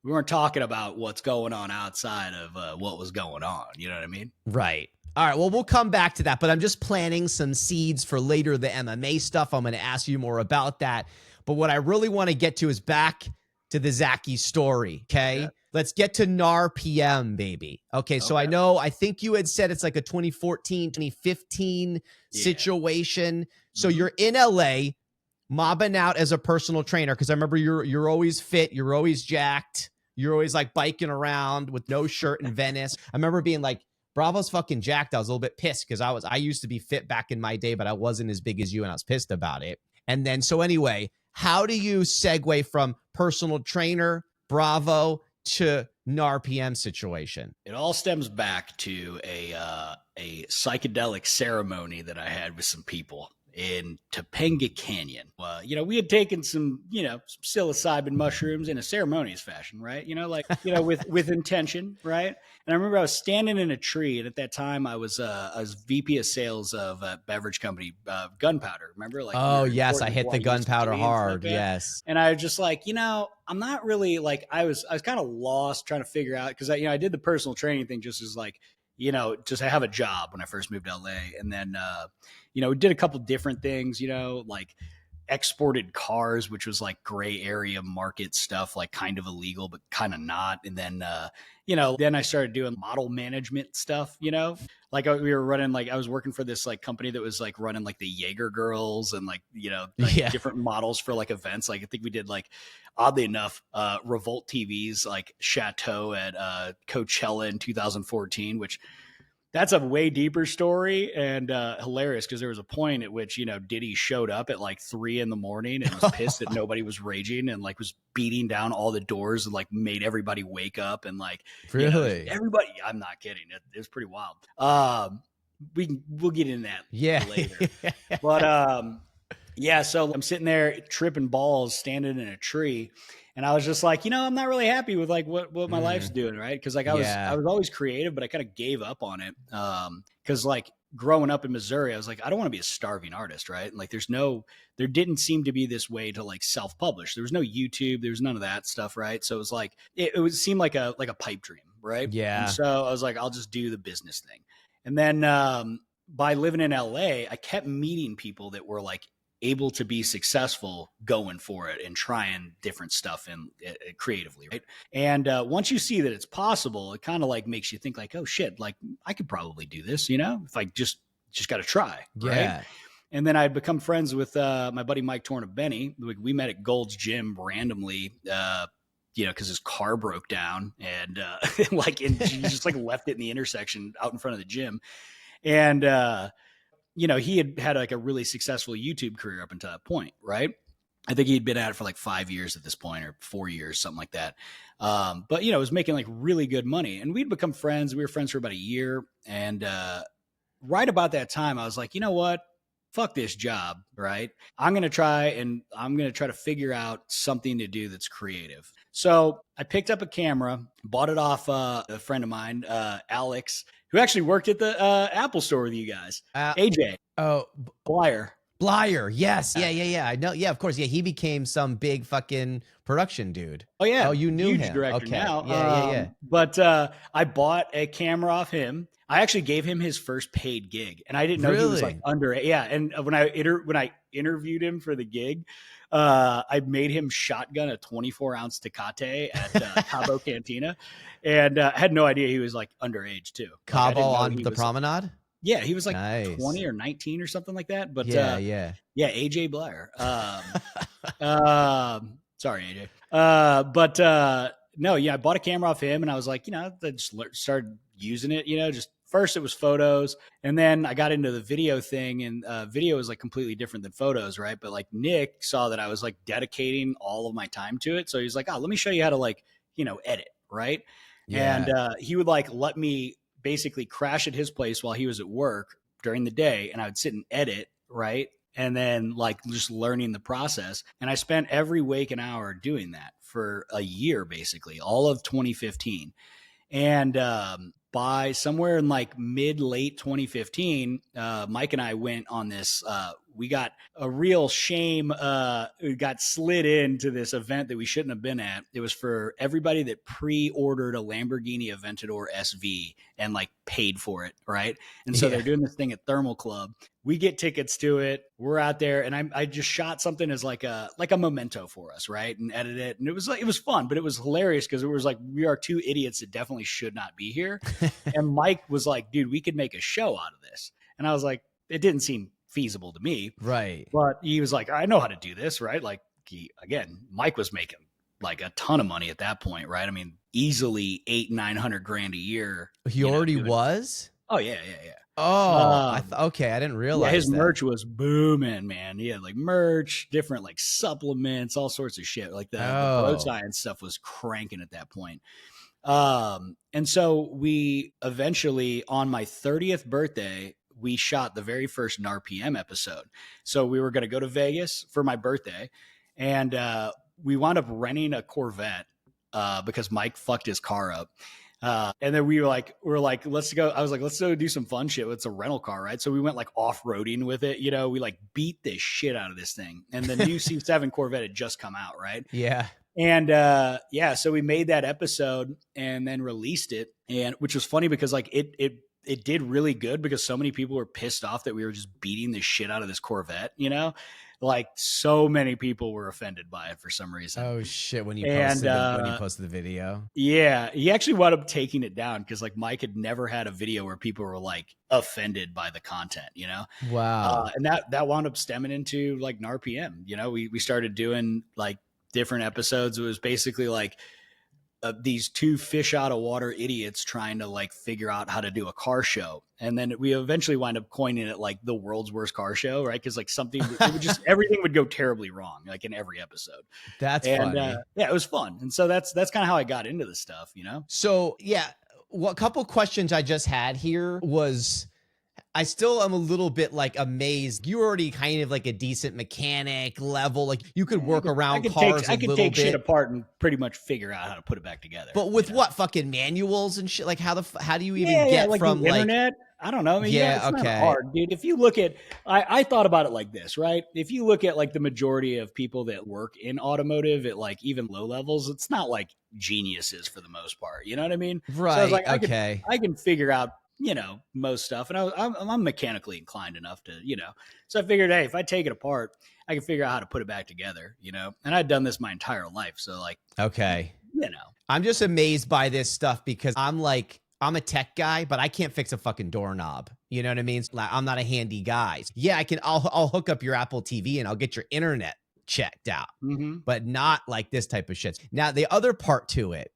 We weren't talking about what's going on outside of what was going on. You know what I mean? Right. All right. Well, we'll come back to that, but I'm just planting some seeds for later the MMA stuff. I'm going to ask you more about that. But what I really want to get to is back to the Zachy story. Okay. Yeah. Let's get to NAR PM, baby. Okay. So Okay. I think you had said it's like a 2014, 2015 situation. So you're in LA mobbing out as a personal trainer. Cause I remember you're always fit. You're always jacked. You're always like biking around with no shirt in Venice. I remember being like, Bravo's fucking jacked. I was a little bit pissed because I used to be fit back in my day, but I wasn't as big as you and I was pissed about it. And then, so anyway, how do you segue from personal trainer, Bravo, to NAR PM situation? It all stems back to a psychedelic ceremony that I had with some people in Topanga Canyon. We had taken some psilocybin mushrooms in a ceremonious fashion, right? With intention, right? And I remember I was standing in a tree, and at that time I was VP of sales of a beverage company, Gunpowder. Remember, like, Oh yes, I hit the Wally used to gunpowder be and stuff hard. like that. Yes. And I was just like, I'm not really like, I was kind of lost trying to figure out, because I did the personal training thing just as like, just have a job when I first moved to LA. And then, we did a couple different things, like exported cars, which was like gray area market stuff, like kind of illegal, but kind of not. And then, then I started doing model management stuff, like we were running, like I was working for this like company that was like running like the Jaeger girls and like, different models for like events. Like I think we did like, oddly enough, Revolt TV's like Chateau at Coachella in 2014, which That's a way deeper story and hilarious because there was a point at which, Diddy showed up at like 3 a.m. and was pissed that nobody was raging and like was beating down all the doors and like made everybody wake up and like, Really? everybody. I'm not kidding. It was pretty wild. We'll get into that Yeah. later. But yeah, so I'm sitting there tripping balls, standing in a tree, and I was just like, I'm not really happy with like what my life's doing, right? Because like I Yeah. was always creative, but I kind of gave up on it. Because like growing up in Missouri, I was like, I don't want to be a starving artist, right? And like there didn't seem to be this way to like self-publish. There was no YouTube, there was none of that stuff, right? So it was like it would seem like a pipe dream, right? And Yeah. so I was like, I'll just do the business thing. And then by living in LA, I kept meeting people that were like able to be successful going for it and trying different stuff and creatively, right? And once you see that it's possible, it kind of like makes you think like, oh shit, like I could probably do this, if I just got to try, right? Yeah. And then I'd become friends with my buddy Mike Tornabene. We met at Gold's Gym randomly, because his car broke down and he just like left it in the intersection out in front of the gym. And he had like a really successful YouTube career up until that point, right? I think he'd been at it for like 5 years at this point, or 4 years, something like that. But was making like really good money, and we'd become friends. We were friends for about a year, and right about that time, I was like, you know what? Fuck this job, right? I'm gonna try to figure out something to do that's creative. So I picked up a camera, bought it off a friend of mine, Alex, who actually worked at the Apple store with you guys. AJ Oh, Blyer. Blyer. Yes. Yeah. I know. Yeah, of course. Yeah, he became some big fucking production dude. Oh yeah, Oh, you knew huge him. director Okay. now. Yeah. But I bought a camera off him. I actually gave him his first paid gig, and I didn't know he was like Really? under. Yeah, and when I interviewed him for the gig, I made him shotgun a 24-ounce Tecate at Cabo Cantina, and I had no idea he was like underage too. Like, I Cabo didn't know on he the was. promenade? Yeah, he was like Nice. 20 or 19 or something like that. But Yeah. yeah, AJ Blyer. Sorry, AJ. But no, yeah, I bought a camera off him, and I was like, I just started using it. Just first it was photos, and then I got into the video thing, and video is like completely different than photos, right? But like Nick saw that I was like dedicating all of my time to it, so he's like, oh, let me show you how to like edit, right? And Yeah. he would like let me basically crash at his place while he was at work during the day, and I would sit and edit, right? And then like just learning the process. And I spent every waking hour doing that for a year, basically, all of 2015. And by somewhere in like late 2015, Mike and I went on this. We got a real shame. We got slid into this event that we shouldn't have been at. It was for everybody that pre-ordered a Lamborghini Aventador SV and like paid for it, right? And so Yeah. they're doing this thing at Thermal Club. We get tickets to it. We're out there, and I just shot something as like a memento for us, right? And edited it, and it was fun, but it was hilarious because it was like we are two idiots that definitely should not be here. And Mike was like, "Dude, we could make a show out of this," and I was like, "It didn't seem feasible to me," Right. but he was like, "I know how to do this," right? Like Mike was making like a ton of money at that point, right? I mean, easily 800-900 grand a year. He already Doing. was? Oh yeah. Oh, okay. I didn't Yeah, realize his that. merch was booming, man. He had like merch, different like supplements, all sorts of shit. Like the bro Oh. science stuff was cranking at that point. And so we eventually, on my 30th birthday, we shot the very first NARPM episode. So we were going to go to Vegas for my birthday, and we wound up renting a Corvette because Mike fucked his car up. And then we were like, let's go. I was like, let's go do some fun shit. It's a rental car, right? So we went like off-roading with it. We like beat the shit out of this thing. And the new C7 Corvette had just come out, right? Yeah. And so we made that episode and then released it, and which was funny because like it did really good because so many people were pissed off that we were just beating the shit out of this Corvette. Like so many people were offended by it for some reason. Oh shit! When you And posted the video, yeah, he actually wound up taking it down because like Mike had never had a video where people were like offended by the content. Wow. And that wound up stemming into like NARPM. We started doing like different episodes. It was basically like these two fish out of water idiots trying to like figure out how to do a car show. And then we eventually wind up coining it like the world's worst car show, right? Because like something, it would just, everything would go terribly wrong, like in every episode. That's And funny. yeah, it was fun. And so that's kind of how I got into this stuff, you know? So yeah, a couple questions I just had here was, I still am a little bit like amazed. You're already kind of like a decent mechanic level. Like you could work around cars a I could little take shit bit. apart and pretty much figure out how to put it back together. But with you know? what, fucking manuals and shit? Like how do you even Yeah, get like from the like, internet. I don't know. I mean, yeah, it's not okay. hard, dude. If you look at, I thought about it like this, right? If you look at like the majority of people that work in automotive at like even low levels, it's not like geniuses for the most part. You know what I mean? So I was Right, like, okay. I can figure out, you know, most stuff, and I'm mechanically inclined enough to, you know. So I figured, hey, if I take it apart, I can figure out how to put it back together, you know. And I'd done this my entire life, so like, Okay. you know. I'm just amazed by this stuff because I'm a tech guy, but I can't fix a fucking doorknob. You know what I mean? Like, I'm not a handy guy. Yeah, I'll hook up your Apple TV and I'll get your internet checked out, Mm-hmm. but not like this type of shit. Now, the other part to it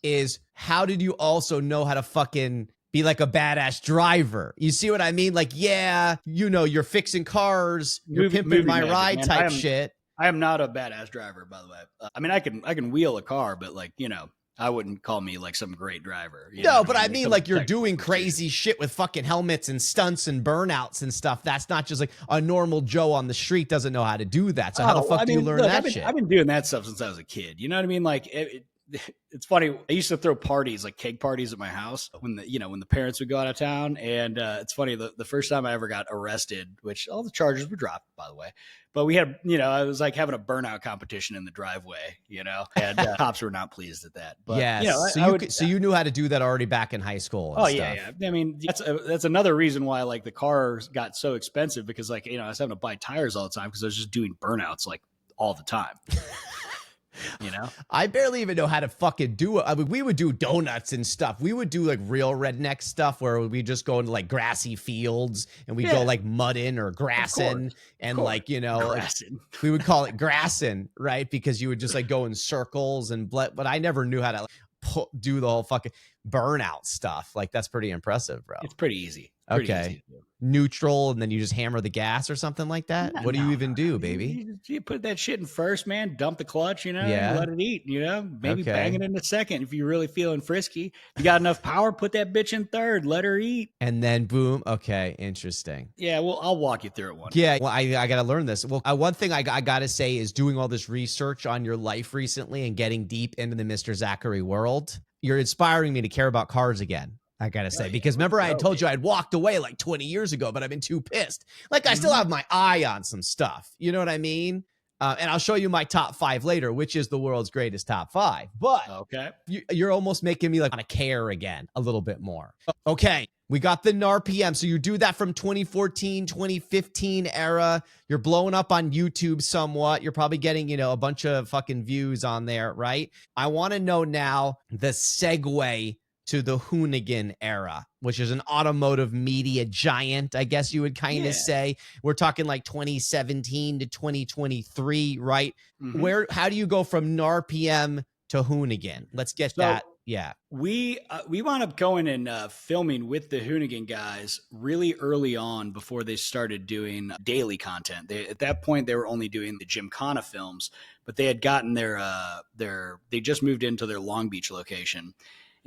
is, how did you also know how to fucking be like a badass driver? You see what I mean? Like, yeah, you know, you're fixing cars, you're pimping Movie my magic, ride man. type shit. I am not a badass driver, by the way. I mean, I can wheel a car, but like, you know, I wouldn't call me like some great driver. No, but I mean, like, you're technical doing precision. crazy shit with fucking helmets and stunts and burnouts and stuff. That's not just like a normal Joe on the street doesn't know how to do that. So how the fuck do you learn that shit? I've been doing that stuff since I was a kid. You know what I mean? Like, it's funny. I used to throw parties, like keg parties at my house when the parents would go out of town. And it's funny, the first time I ever got arrested, which all the charges were dropped, by the way. But we had, you know, I was like having a burnout competition in the driveway, you know, and cops were not pleased at that. But, yes. you know, So you knew how to do that already back in high school. And oh stuff. yeah. I mean, that's another reason why like the cars got so expensive, because like, you know, I was having to buy tires all the time because I was just doing burnouts like all the time. You know, I barely even know how to fucking do it. I mean, we would do donuts and stuff. We would do like real redneck stuff where we just go into like grassy fields and we go like mudding or grassing and like, you know, like, we would call it grassing, right? Because you would just like go in circles but I never knew how to like do the whole fucking burnout stuff. Like, that's pretty impressive, bro. It's pretty easy. Okay. Neutral, and then you just hammer the gas or something like that? What do you even do, baby? You put that shit in first, man. Dump the clutch, you know, Yeah. and let it eat, you know. Maybe Okay. bang it in a second if you're really feeling frisky. You got enough power, put that bitch in third. Let her eat. And then boom. Okay, interesting. Yeah, well, I'll walk you through it one. Yeah, well, I got to learn this. Well, one thing I got to say is, doing all this research on your life recently and getting deep into the Mr. Zachary world, you're inspiring me to care about cars again. I gotta say, because remember I had told you I'd walked away like 20 years ago, but I've been too pissed. Like, I still have my eye on some stuff. You know what I mean? And I'll show you my top 5 later, which is the world's greatest top 5. But okay, you're almost making me like want to care again a little bit more. Okay, we got the NARPM. So you do that from 2014, 2015 era. You're blowing up on YouTube somewhat. You're probably getting, you know, a bunch of fucking views on there, right? I want to know now the segue to the Hoonigan era, which is an automotive media giant, I guess you would kind of say. We're talking like 2017 to 2023, right? Mm-hmm. How do you go from NARPM to Hoonigan? Let's get that. Yeah. We wound up going and filming with the Hoonigan guys really early on before they started doing daily content. At that point, they were only doing the Gymkhana films, but they had gotten they just moved into their Long Beach location.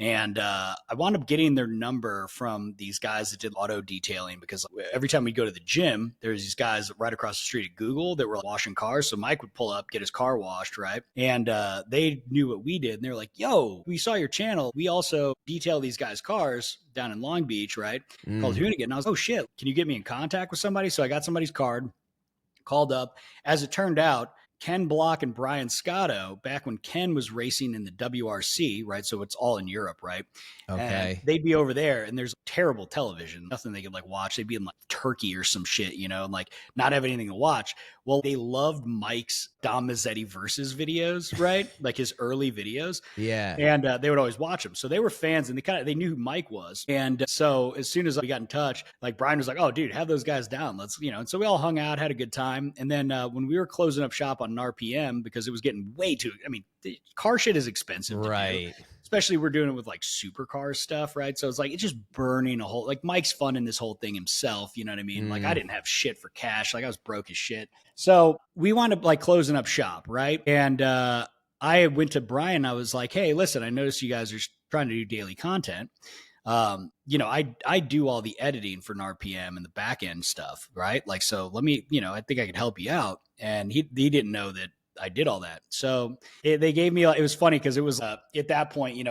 And I wound up getting their number from these guys that did auto detailing, because every time we'd go to the gym, there's these guys right across the street at Google that were washing cars. So Mike would pull up, get his car washed, right? And they knew what we did. And they were like, yo, we saw your channel. We also detail these guys' cars down in Long Beach, right? Called Hoonigan. And I was like, oh, shit, can you get me in contact with somebody? So I got somebody's card, called up. As it turned out, Ken Block and Brian Scotto, back when Ken was racing in the WRC, right? So it's all in Europe, right? Okay. And they'd be over there, and there's terrible television, nothing they could like watch. They'd be in like Turkey or some shit, you know, and like not have anything to watch. Well, they loved Mike's Dom Mazzetti versus videos, right? Like his early videos. Yeah. And they would always watch them. So they were fans, and they knew who Mike was. And so as soon as we got in touch, like Brian was like, oh, dude, have those guys down. Let's, you know, and so we all hung out, had a good time. And then when we were closing up shop on on an RPM because it was getting way too, I mean, the car shit is expensive to do. Right. Especially we're doing it with like supercar stuff, right? So it's like it's just burning a whole like Mike's funding this whole thing himself, you know what I mean? Like I didn't have shit for cash, like I was broke as shit. So we wound up like closing up shop, right? And I went to Brian. I was like, hey, listen, I noticed you guys are trying to do daily content. I do all the editing for an RPM and the back end stuff, right? Like, so let me, I think I could help you out. And he didn't know that I did all that. So they gave me, it was funny because it was at that point,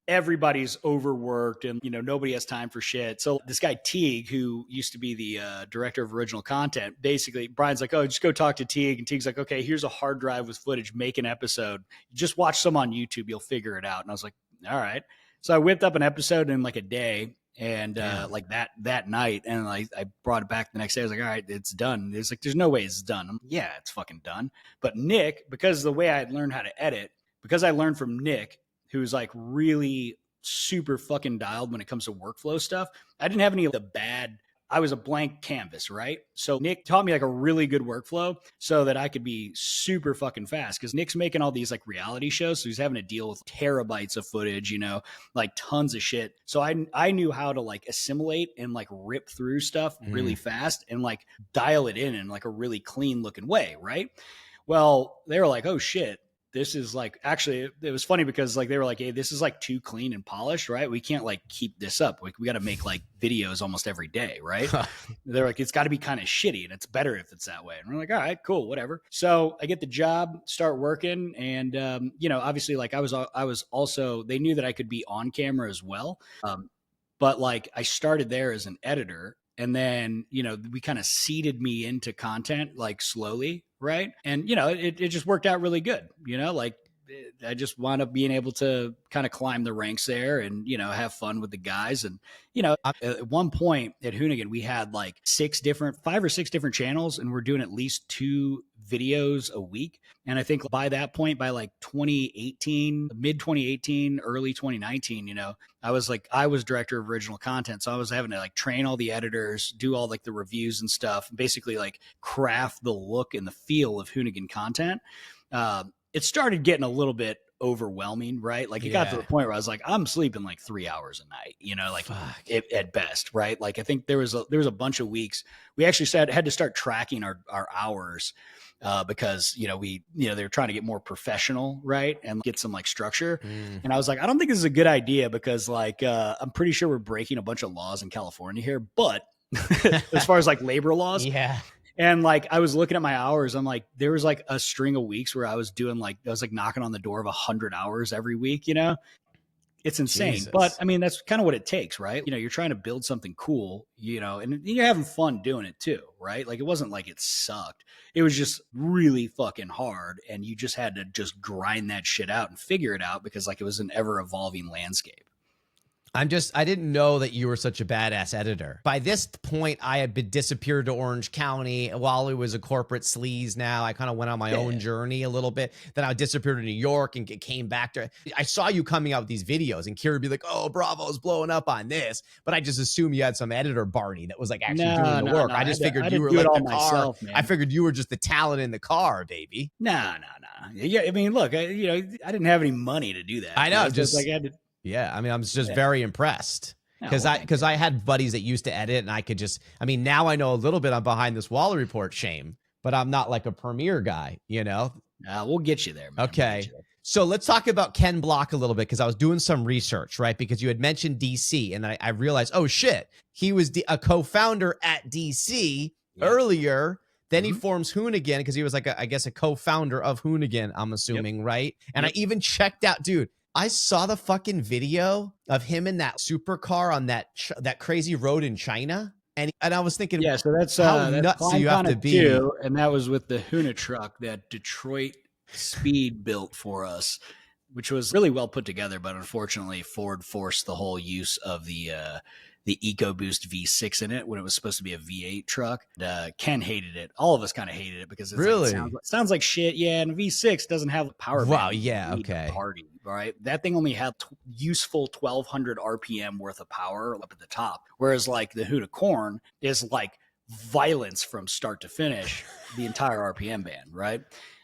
everybody's overworked and, nobody has time for shit. So this guy Teague, who used to be the director of original content, basically Brian's like, oh, just go talk to Teague. And Teague's like, okay, here's a hard drive with footage, make an episode. Just watch some on YouTube. You'll figure it out. And I was like, all right. So I whipped up an episode in like a day. And like that night, and I brought it back the next day. I was like, all right, it's done. It's like, there's no way it's done. Yeah, it's fucking done. But Nick, because of the way I had learned how to edit, because I learned from Nick, who's like really super fucking dialed when it comes to workflow stuff, I didn't have any of the bad. I was a blank canvas, right? So Nick taught me like a really good workflow so that I could be super fucking fast, because Nick's making all these like reality shows. So he's having to deal with terabytes of footage, like tons of shit. So I knew how to like assimilate and like rip through stuff really fast and like dial it in like a really clean looking way, right? Well, they were like, oh shit. This is like, actually, it was funny because like they were like, hey, this is like too clean and polished, right? We can't like keep this up. We got to make like videos almost every day, right? They're like, it's got to be kind of shitty and it's better if it's that way. And we're like, all right, cool, whatever. So I get the job, start working. And, obviously like I was also, they knew that I could be on camera as well. But like I started there as an editor. And then, we kind of seeded me into content like slowly. Right. And, it just worked out really good. Like I just wound up being able to kind of climb the ranks there and, have fun with the guys. And, at one point at Hoonigan, we had like 5 or 6 different channels, and we're doing at least 2 videos a week. And I think by that point, by like 2018, mid 2018, early 2019, I was director of original content. So I was having to like train all the editors, do all like the reviews and stuff, basically like craft the look and the feel of Hoonigan content. It started getting a little bit overwhelming, right? Like it got to the point where I was like, I'm sleeping like 3 hours a night, like at best, right? Like I think there was a bunch of weeks we actually had to start tracking our hours because they were trying to get more professional, right, and get some like structure. And I was like, I don't think this is a good idea because like I'm pretty sure we're breaking a bunch of laws in California here, but as far as like labor laws, and like I was looking at my hours, I'm like, there was like a string of weeks where I was knocking on the door of 100 hours every week. It's insane. Jesus. But I mean, that's kind of what it takes, right? You're trying to build something cool, and you're having fun doing it too, right? Like it wasn't like it sucked. It was just really fucking hard. And you just had to just grind that shit out and figure it out because like it was an ever evolving landscape. I didn't know that you were such a badass editor. By this point, I had been disappeared to Orange County. Wally was a corporate sleaze now. I kind of went on my own journey a little bit. Then I disappeared to New York and came back to, I saw you coming out with these videos and Kira would be like, oh, Bravo's blowing up on this. But I just assumed you had some editor Barney that was like actually doing the work. I just figured you were like the car. I figured you were just the talent in the car, baby. No. Yeah, I mean, look, I didn't have any money to do that. I know, just like I had to. Yeah, I mean, I'm just very impressed because I had buddies that used to edit, and I could just, I mean, now I know a little bit. I'm behind this Wally Report shame, but I'm not like a premiere guy, We'll get you there, man. Okay, so let's talk about Ken Block a little bit because I was doing some research, right? Because you had mentioned DC, and I realized, oh shit, he was a co-founder at DC earlier. Then he forms Hoonigan because he was like, I guess, a co-founder of Hoonigan, I'm assuming, right? And I even checked out, dude. I saw the fucking video of him in that supercar on that crazy road in China. And I was thinking, so that's how nuts do you have to be? Too, and that was with the Hoona truck that Detroit Speed built for us, which was really well put together. But unfortunately, Ford forced the whole use of the EcoBoost V6 in it when it was supposed to be a V8 truck. Ken hated it. All of us kind of hated it because it sounds like shit. Yeah, and a V6 doesn't have the power. Wow, yeah, okay. Party, right? That thing only had useful 1,200 RPM worth of power up at the top, whereas like the Huda Corn is like violence from start to finish, the entire RPM band, right?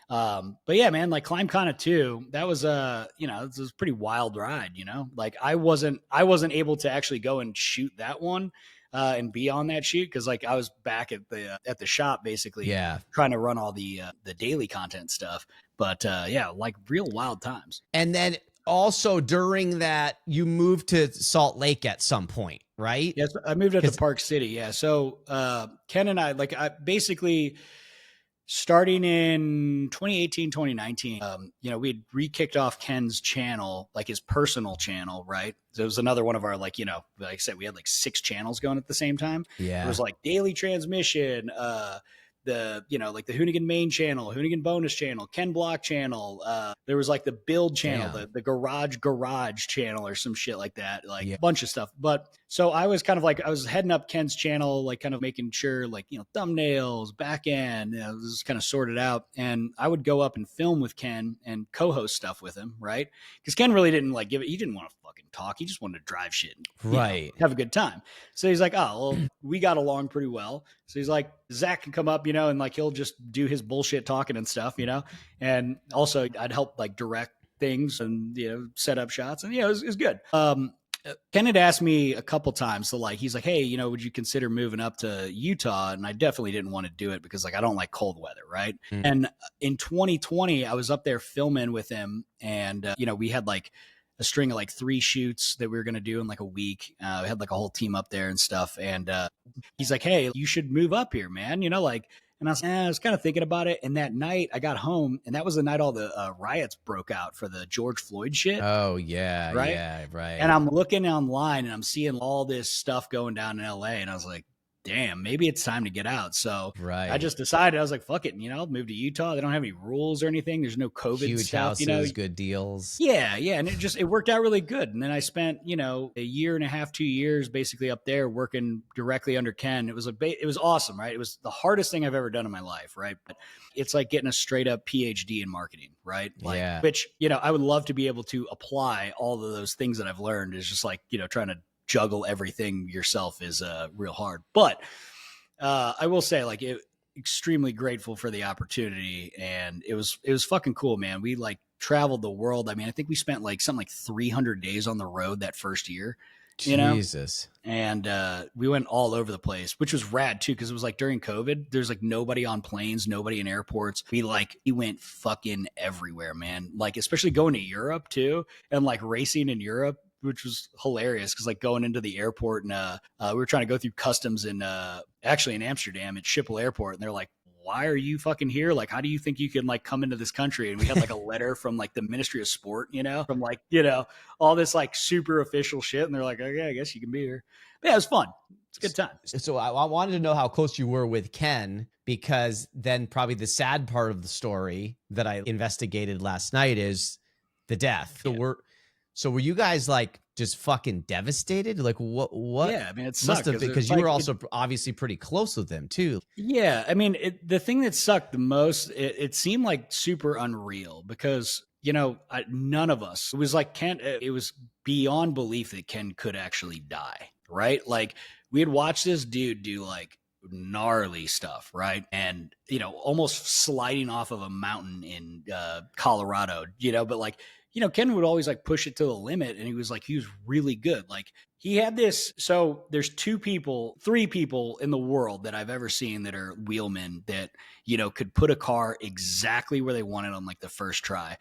But yeah, man, like ClimbCon 2, that was it was a pretty wild ride, Like I wasn't able to actually go and shoot that one and be on that shoot because like I was back at the shop basically Yeah. trying to run all the daily content stuff. But yeah, like real wild times. And then also during that, you moved to Salt Lake at some point, right? Yes, I moved up to 'Cause- Park City. Yeah, so Ken and I basically starting in 2018, 2019, we had re-kicked off Ken's channel, like his personal channel, right? So it was another one of our, like I said, we had like 6 channels going at the same time. Yeah. It was like daily transmission, like the Hoonigan main channel, Hoonigan bonus channel, Ken block channel. There was like the build channel, the garage channel or some shit like that, like a bunch of stuff. But so I was kind of like, I was heading up Ken's channel, like kind of making sure like, thumbnails, back end, this is kind of sorted out. And I would go up and film with Ken and co-host stuff with him. Right. Cause Ken really didn't like he didn't want to fucking talk. He just wanted to drive shit and have a good time. So he's like, oh, well, we got along pretty well. So he's like, Zach can come up, and like he'll just do his bullshit talking and stuff, and also I'd help like direct things and set up shots, and it was good. Ken had asked me a couple times, so like he's like, hey, would you consider moving up to Utah? And I definitely didn't want to do it because like I don't like cold weather, right? And in 2020, I was up there filming with him, and we had like a string of like 3 shoots that we were going to do in like a week. We had like a whole team up there and stuff. And he's like, hey, you should move up here, man. And I was kind of thinking about it. And that night I got home, and that was the night all the riots broke out for the George Floyd shit. Oh, yeah. Right. Yeah. Right. And I'm looking online and I'm seeing all this stuff going down in LA. And I was like, damn, maybe it's time to get out. So I just decided, I was like, fuck it, I'll move to Utah. They don't have any rules or anything. There's no COVID huge stuff, houses, good deals. Yeah. And it worked out really good. And then I spent, a year and a half, 2 years basically up there working directly under Ken. It was it was awesome, right? It was the hardest thing I've ever done in my life, right? But it's like getting a straight up PhD in marketing, right? Like, which, I would love to be able to apply all of those things that I've learned. Is just like, trying to juggle everything yourself is real hard. But I will say, like, extremely grateful for the opportunity, and it was fucking cool, man. We like traveled the world. I mean, I think we spent like something like 300 days on the road that first year. Jesus. And we went all over the place, which was rad too, because it was like during COVID. There's like nobody on planes, nobody in airports. We went fucking everywhere, man. Like especially going to Europe too, and like racing in Europe, which was hilarious because like going into the airport and we were trying to go through customs in actually in Amsterdam at Schiphol Airport, and they're like, why are you fucking here? Like, how do you think you can like come into this country? And we had like a letter from like the Ministry of Sport, from like, all this like super official shit. And they're like, okay, I guess you can be here. But yeah, it was fun. It's a good time. So I wanted to know how close you were with Ken, because then probably the sad part of the story that I investigated last night is the death. Yeah. So were you guys like just fucking devastated? Like what? Yeah, I mean, it must sucked have been, because you were also obviously pretty close with him too. Yeah, I mean, the thing that sucked the most, it seemed like super unreal because none of us. It was like Ken. It was beyond belief that Ken could actually die. Right? Like we had watched this dude do like gnarly stuff, right? And almost sliding off of a mountain in Colorado. But like. Ken would always like push it to the limit, and he was really good. Like he had this. So there's 3 people in the world that I've ever seen that are wheelmen that, could put a car exactly where they wanted on like the first try.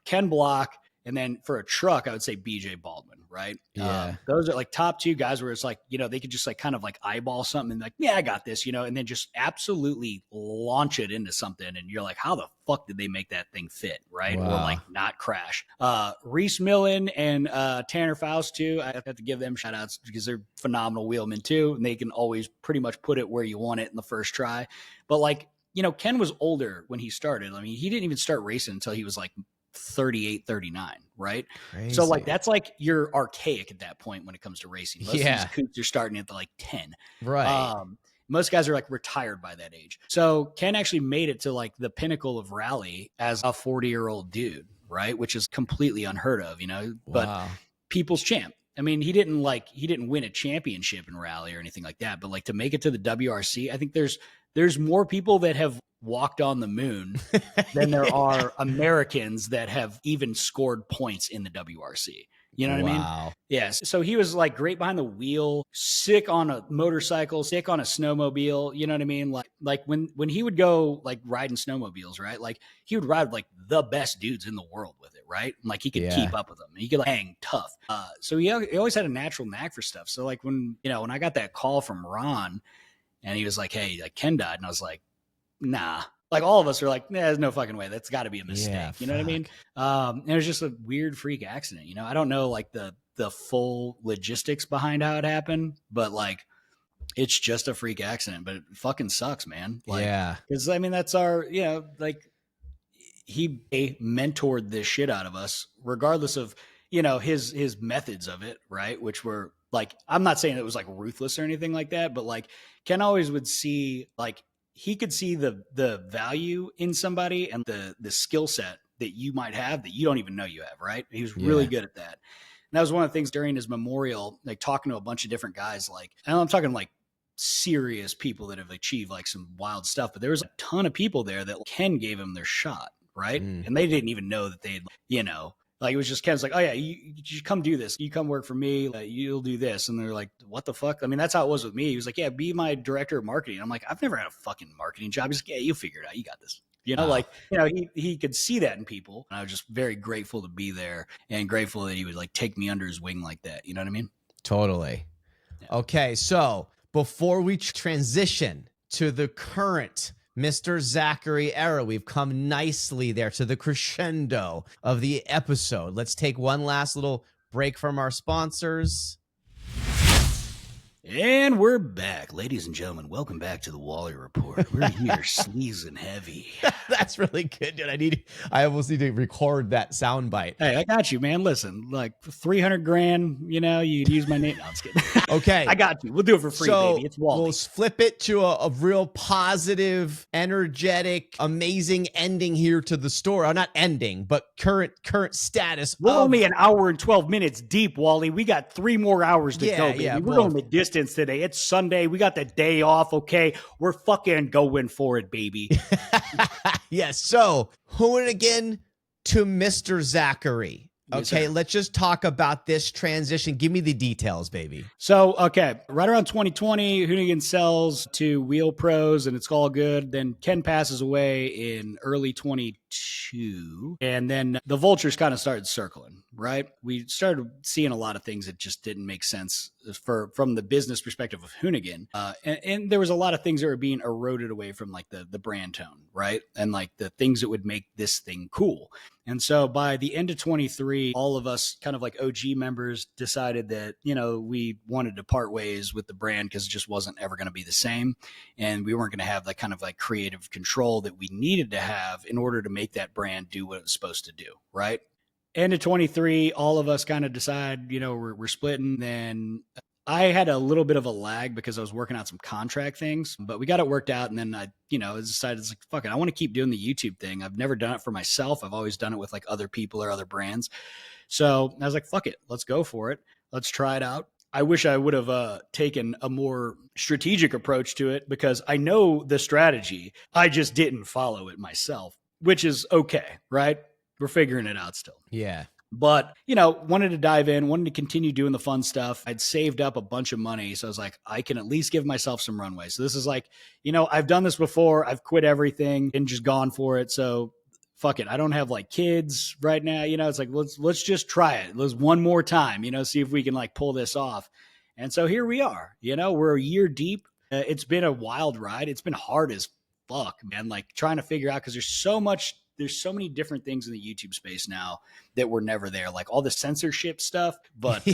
Ken Block. And then for a truck, I would say BJ Baldwin, right? Yeah. Those are like top 2 guys where it's like, they could just like kind of like eyeball something and like, yeah, I got this, and then just absolutely launch it into something. And you're like, how the fuck did they make that thing fit, right? Wow. Or like not crash. Reese Millen and Tanner Faust too. I have to give them shout outs because they're phenomenal wheelmen too. And they can always pretty much put it where you want it in the first try. But like, Ken was older when he started. I mean, he didn't even start racing until he was like 38, 39, right? Crazy. So like that's like you're archaic at that point when it comes to racing. Most of these coops are starting at like 10. Right. Most guys are like retired by that age. So Ken actually made it to like the pinnacle of rally as a 40-year-old dude, right? Which is completely unheard of, Wow. but people's champ. I mean, he didn't win a championship in rally or anything like that, but like to make it to the WRC, I think there's more people that have walked on the moon than there Yeah. are Americans that have even scored points in the WRC. You know what I mean? Wow. Yes. So he was like great behind the wheel, sick on a motorcycle, sick on a snowmobile. You know what I mean? Like when he would go like riding snowmobiles, right? Like he would ride like the best dudes in the world with it, right? And like he could Yeah. keep up with them. He could like hang tough. So he always had a natural knack for stuff. So like when I got that call from Ron and he was like, "Hey, like Ken died," and I was like, nah. Like all of us are like, nah, there's no fucking way. That's got to be a mistake. Yeah. You know what I mean? Fuck. And it was just a weird freak accident. You know, I don't know like the full logistics behind how it happened, but like it's just a freak accident. But it fucking sucks, man. Like, Yeah. because I mean that's our like he mentored this shit out of us, regardless of his methods of it, right? Which were like, I'm not saying it was like ruthless or anything like that, but like Ken always would see like he could see the value in somebody and the skill set that you might have that you don't even know you have, right? He was really Yeah. good at that. And that was one of the things during his memorial, like talking to a bunch of different guys, like, and I'm talking like serious people that have achieved like some wild stuff, but there was a ton of people there that Ken gave him their shot, right? Mm. And they didn't even know that they'd, like it was just Ken's like, oh yeah, you come do this. You come work for me. You'll do this. And they're like, what the fuck? I mean, that's how it was with me. He was like, yeah, be my director of marketing. I'm like, I've never had a fucking marketing job. He's like, yeah, you figure it out. You got this. Oh, He could see that in people. And I was just very grateful to be there and grateful that he would like take me under his wing like that. You know what I mean? totally. Yeah. Okay. So before we transition to the current Mr. Zachary era, we've come nicely there to the crescendo of the episode. Let's take one last little break from our sponsors. And we're back, ladies and gentlemen. Welcome back to the Wally Report. We're here, sleaze and heavy. That's really good, dude. I almost need to record that soundbite. Hey, I got you, man. Listen, like 300 grand, you could use my name. No, I'm just kidding. Okay. I got you. We'll do it for free, So baby. It's Wally. we'll flip it to a real positive, energetic, amazing ending here to the story. Not ending, but current status. We're only an hour and 12 minutes deep, Wally. We got 3 more hours to go, baby. Yeah, We're well, going the distance today. It's Sunday. We got the day off, okay? We're fucking going for it, baby. yes. So, hoonigan to Mr. Zachary. Okay, Yes, let's just talk about this transition. Give me the details, baby. So, okay, right around 2020, Hoonigan sells to Wheel Pros, and it's all good. Then Ken passes away in early 22, and then the vultures kind of started circling, right? We started seeing a lot of things that just didn't make sense from the business perspective of Hoonigan, and there was a lot of things that were being eroded away from like the brand tone, right? And like the things that would make this thing cool. And so by the end of 23, all of us kind of like OG members decided that, we wanted to part ways with the brand because it just wasn't ever going to be the same. And we weren't going to have that kind of like creative control that we needed to have in order to make that brand do what it was supposed to do. Right. End of 23, all of us kind of decide, we're splitting. Then I had a little bit of a lag because I was working out some contract things, but we got it worked out. And then I decided it's like, fuck it. I want to keep doing the YouTube thing. I've never done it for myself. I've always done it with like other people or other brands. So I was like, fuck it. Let's go for it. Let's try it out. I wish I would have taken a more strategic approach to it because I know the strategy. I just didn't follow it myself, which is okay, right? We're figuring it out still. Yeah. But, wanted to dive in, wanted to continue doing the fun stuff. I'd saved up a bunch of money. So I was like, I can at least give myself some runway. So this is like, I've done this before. I've quit everything and just gone for it. So fuck it. I don't have like kids right now. It's like, let's just try it. Let's one more time, see if we can like pull this off. And so here we are, we're a year deep. It's been a wild ride. It's been hard as fuck, man. Like trying to figure out, because there's so many different things in the YouTube space now that were never there, like all the censorship stuff. But,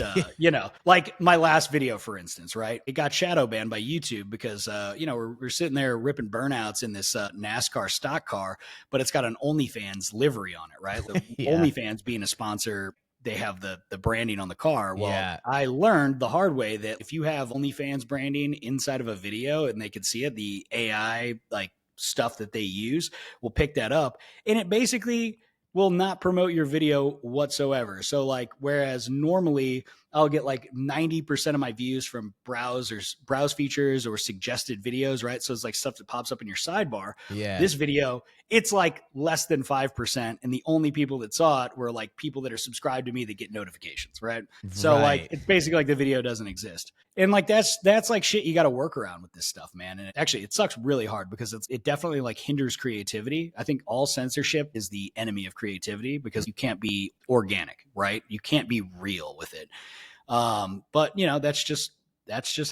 like my last video, for instance, right? It got shadow banned by YouTube because, we're sitting there ripping burnouts in this NASCAR stock car, but it's got an OnlyFans livery on it, right? Yeah. OnlyFans being a sponsor, they have the branding on the car. Well, Yeah. I learned the hard way that if you have OnlyFans branding inside of a video and they can see it, the AI like stuff that they use will pick that up, and it basically will not promote your video whatsoever. So like, whereas normally I'll get like 90% of my views from browse features or suggested videos, right? So it's like stuff that pops up in your sidebar. Yeah. This video, it's like less than 5%. And the only people that saw it were like people that are subscribed to me that get notifications, right? So like Right. it's basically like the video doesn't exist. And like that's like shit you got to work around with this stuff, man. And actually it sucks really hard because it definitely like hinders creativity. I think all censorship is the enemy of creativity because you can't be organic, right? You can't be real with it. But you know, that's just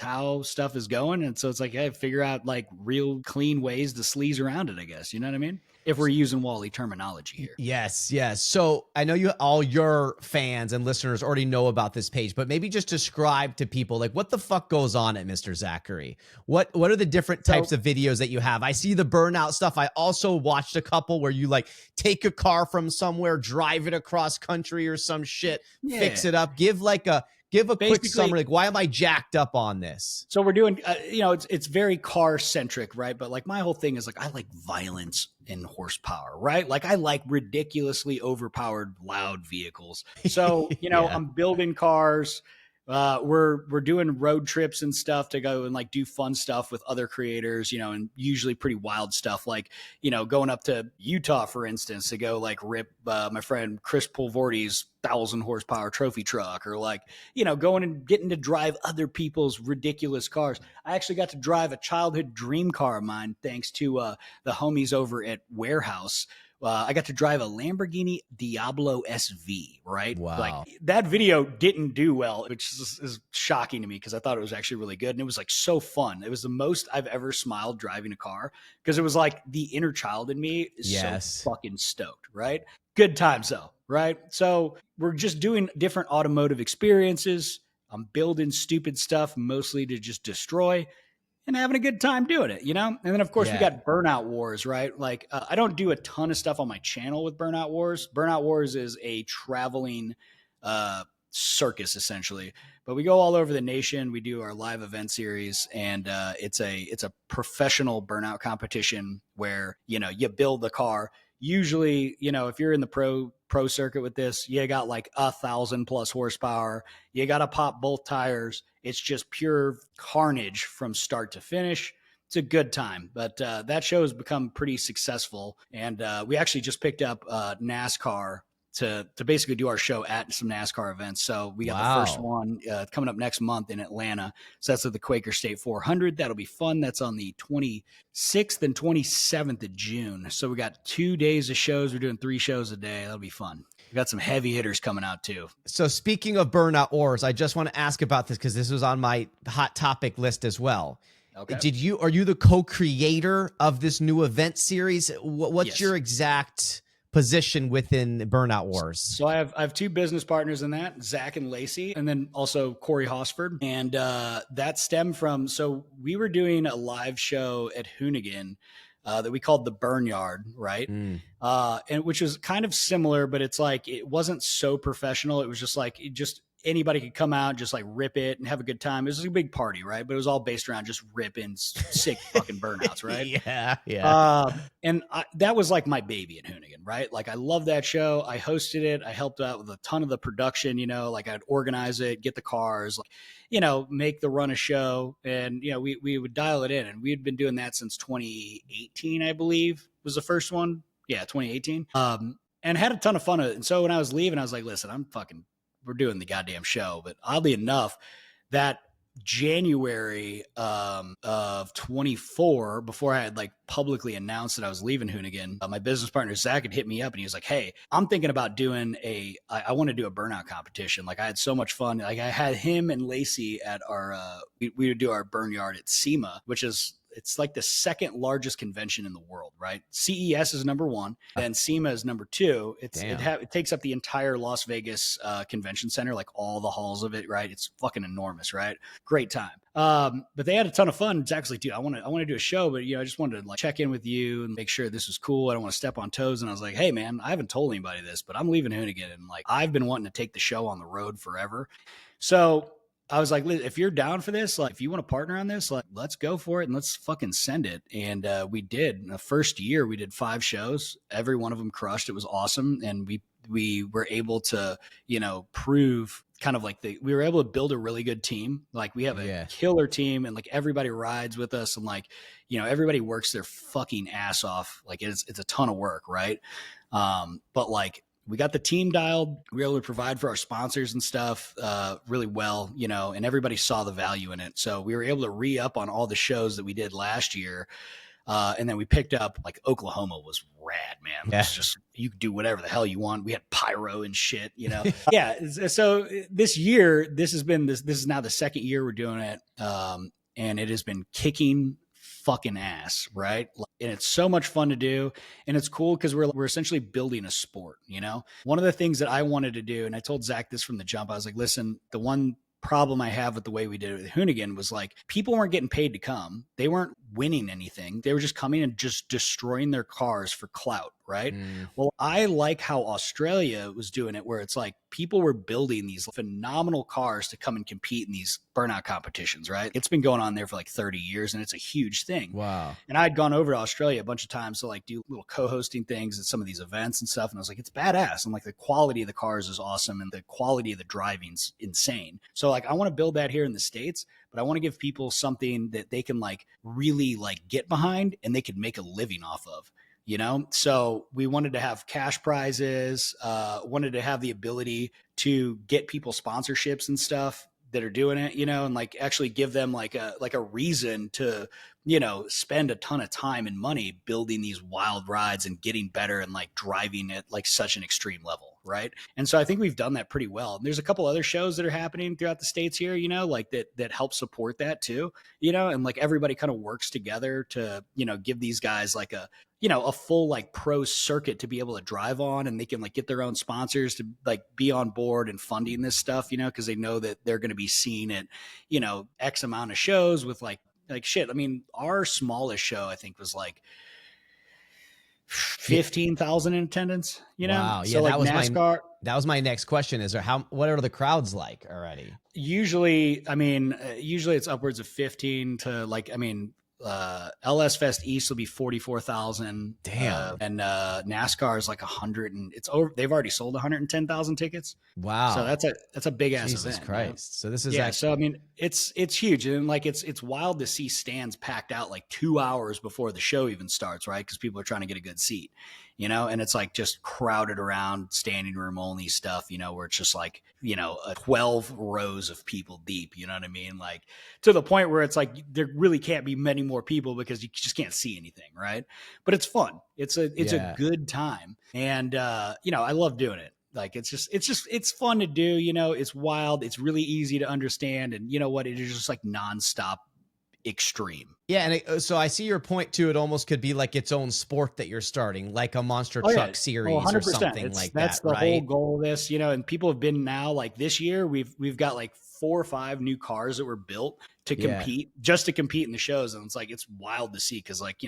how stuff is going. And so it's like, hey, figure out like real clean ways to sleaze around it, I guess. You know what I mean? If we're using Wally terminology here. Yes, yes. So I know all your fans and listeners already know about this page, but maybe just describe to people like what the fuck goes on at Mr. Zachary. What are the different types So of videos that you have? I see the burnout stuff. I also watched a couple where you like take a car from somewhere, drive it across country or some shit, fix yeah, it up. Give a quick basically, summary. Like, why am I jacked up on this? so we're doing, you know, it's very car centric, right? But like my whole thing is like I like violence and horsepower, right? Like I like ridiculously overpowered, loud vehicles. So you know, Yeah. I'm building cars. We're doing road trips and stuff to go and like do fun stuff with other creators, you know, and usually pretty wild stuff like, you know, going up to Utah, for instance, to go like rip my friend Chris Pulvorti's 1,000 horsepower trophy truck, or like, you know, going and getting to drive other people's ridiculous cars. I actually got to drive a childhood dream car of mine thanks to the homies over at Warehouse. I got to drive a Lamborghini Diablo SV, right? Like Wow. that video didn't do well, which is shocking to me because I thought it was actually really good. And it was like so fun. It was the most I've ever smiled driving a car because it was like the inner child in me is so Yes. fucking stoked, right? Good times though, right? So we're just doing different automotive experiences. I'm building stupid stuff mostly to just destroy and having a good time doing it, you know? And then, of course, we Yeah. got Burnout Wars, right? Like, I don't do a ton of stuff on my channel with Burnout Wars. Burnout Wars is a traveling circus, essentially. But we go all over the nation. We do our live event series, and it's a professional burnout competition where you know you build the car. Usually, you know, if you're in the pro circuit with this, you got like 1,000 plus horsepower. You got to pop both tires. It's just pure carnage from start to finish. It's a good time, but that show has become pretty successful, and we actually just picked up NASCAR to basically do our show at some NASCAR events. So we got the first Wow. one coming up next month in Atlanta. So that's at the Quaker State 400. That'll be fun. That's on the 26th and 27th of June. So we got 2 days of shows. We're doing 3 shows a day. That'll be fun. We got some heavy hitters coming out too. So speaking of burnout wars, I just want to ask about this because this was on my hot topic list as well. Okay. Are you the co-creator of this new event series? What's Yes. your exact position within Burnout Wars? So I have two business partners in that, Zach and Lacey, and then also Corey Hosford. And that stemmed from, so we were doing a live show at Hoonigan that we called the Burnyard, right? Mm. And which was kind of similar, but it's like it wasn't so professional. It was just like anybody could come out, just like rip it and have a good time. It was a big party, right? But it was all based around just ripping sick fucking burnouts, right? Yeah, yeah. And that was like my baby at Hoonigan, right? Like I love that show. I hosted it. I helped out with a ton of the production, you know, like I'd organize it, get the cars, like, you know, make the run a show. And, you know, we would dial it in. And we had been doing that since 2018, I believe was the first one. Yeah, 2018. And had a ton of fun with it. And so when I was leaving, I was like, listen, we're doing the goddamn show. But oddly enough, that January of 24, before I had like publicly announced that I was leaving Hoonigan, my business partner Zach had hit me up and he was like, "Hey, I'm thinking about doing I want to do a burnout competition. Like I had so much fun. Like I had him and Lacey at our we would do our burn yard at SEMA, which is it's like the second largest convention in the world, right? CES is number one, then SEMA is number two. It takes up the entire Las Vegas convention center, like all the halls of it, right? It's fucking enormous, right? Great time. But they had a ton of fun. It's actually, dude, I want to do a show, but you know, I just wanted to like check in with you and make sure this was cool. I don't want to step on toes. And I was like, hey man, I haven't told anybody this, but I'm leaving Hoonigan, and like I've been wanting to take the show on the road forever. So I was like, if you're down for this, like if you want to partner on this, like let's go for it and let's fucking send it. And we did. In the first year, we did 5 shows. Every one of them crushed. It was awesome, and we were able to, you know, prove kind of like we were able to build a really good team. Like we have a Yeah. killer team, and like everybody rides with us, and like, everybody works their fucking ass off. Like it's a ton of work. Right. But like, we got the team dialed. We were able to provide for our sponsors and stuff really well, and everybody saw the value in it. So we were able to re-up on all the shows that we did last year. And then we picked up, like, Oklahoma was rad, man. Yeah. It's just, you could do whatever the hell you want. We had pyro and shit, Yeah. So this year, this is now the second year we're doing it. And it has been kicking fucking ass, right? And it's so much fun to do. And it's cool because we're essentially building a sport, One of the things that I wanted to do, and I told Zach this from the jump, I was like, listen, the one problem I have with the way we did it with Hoonigan was like, people weren't getting paid to come. They weren't winning anything. They were just coming and just destroying their cars for clout, right? Well, I like how Australia was doing it, where it's like people were building these phenomenal cars to come and compete in these burnout competitions, right? It's been going on there for like 30 years, and it's a huge thing. Wow. And I'd gone over to Australia a bunch of times to like do little co-hosting things at some of these events and stuff. And I was like, it's badass. And like, the quality of the cars is awesome, and the quality of the driving's insane. So like, I want to build that here in the States, but I want to give people something that they can like really like get behind and they could make a living off of. So we wanted to have cash prizes, wanted to have the ability to get people sponsorships and stuff that are doing it, and like actually give them like a reason to, spend a ton of time and money building these wild rides and getting better and like driving at like such an extreme level. Right. And so I think we've done that pretty well. And there's a couple other shows that are happening throughout the States here, like that help support that too, and like everybody kind of works together to, give these guys like a full like pro circuit to be able to drive on, and they can like get their own sponsors to like be on board and funding this stuff, because they know that they're going to be seen at, X amount of shows with like shit. I mean, our smallest show, I think, was like 15,000 in attendance, Wow. So like NASCAR. That was my next question. What are the crowds like already? Usually it's upwards of 15 to like, LS Fest East will be 44,000. Damn. And NASCAR is like 100, and it's over. They've already sold 110,000 tickets. Wow. So that's a big ass event. Jesus Christ. So this is So I mean, it's huge, and like it's wild to see stands packed out like 2 hours before the show even starts, right? Because people are trying to get a good seat, and it's like just crowded around, standing room only stuff, where it's just like 12 rows of people deep. You know what I mean? Like, to the point where it's like there really can't be many more people because you just can't see anything, right? But it's fun. It's a good time, and I love doing it. Like, it's fun to do. It's wild. It's really easy to understand, and you know what? It is just like nonstop extreme. Yeah, and so I see your point too. It almost could be like its own sport that you're starting, like a monster truck series or something like that. That's the right? whole goal of this, and people have been now, like, this year we've got like 4 or 5 new cars that were built to compete, just to compete in the shows, and it's like, it's wild to see, because like,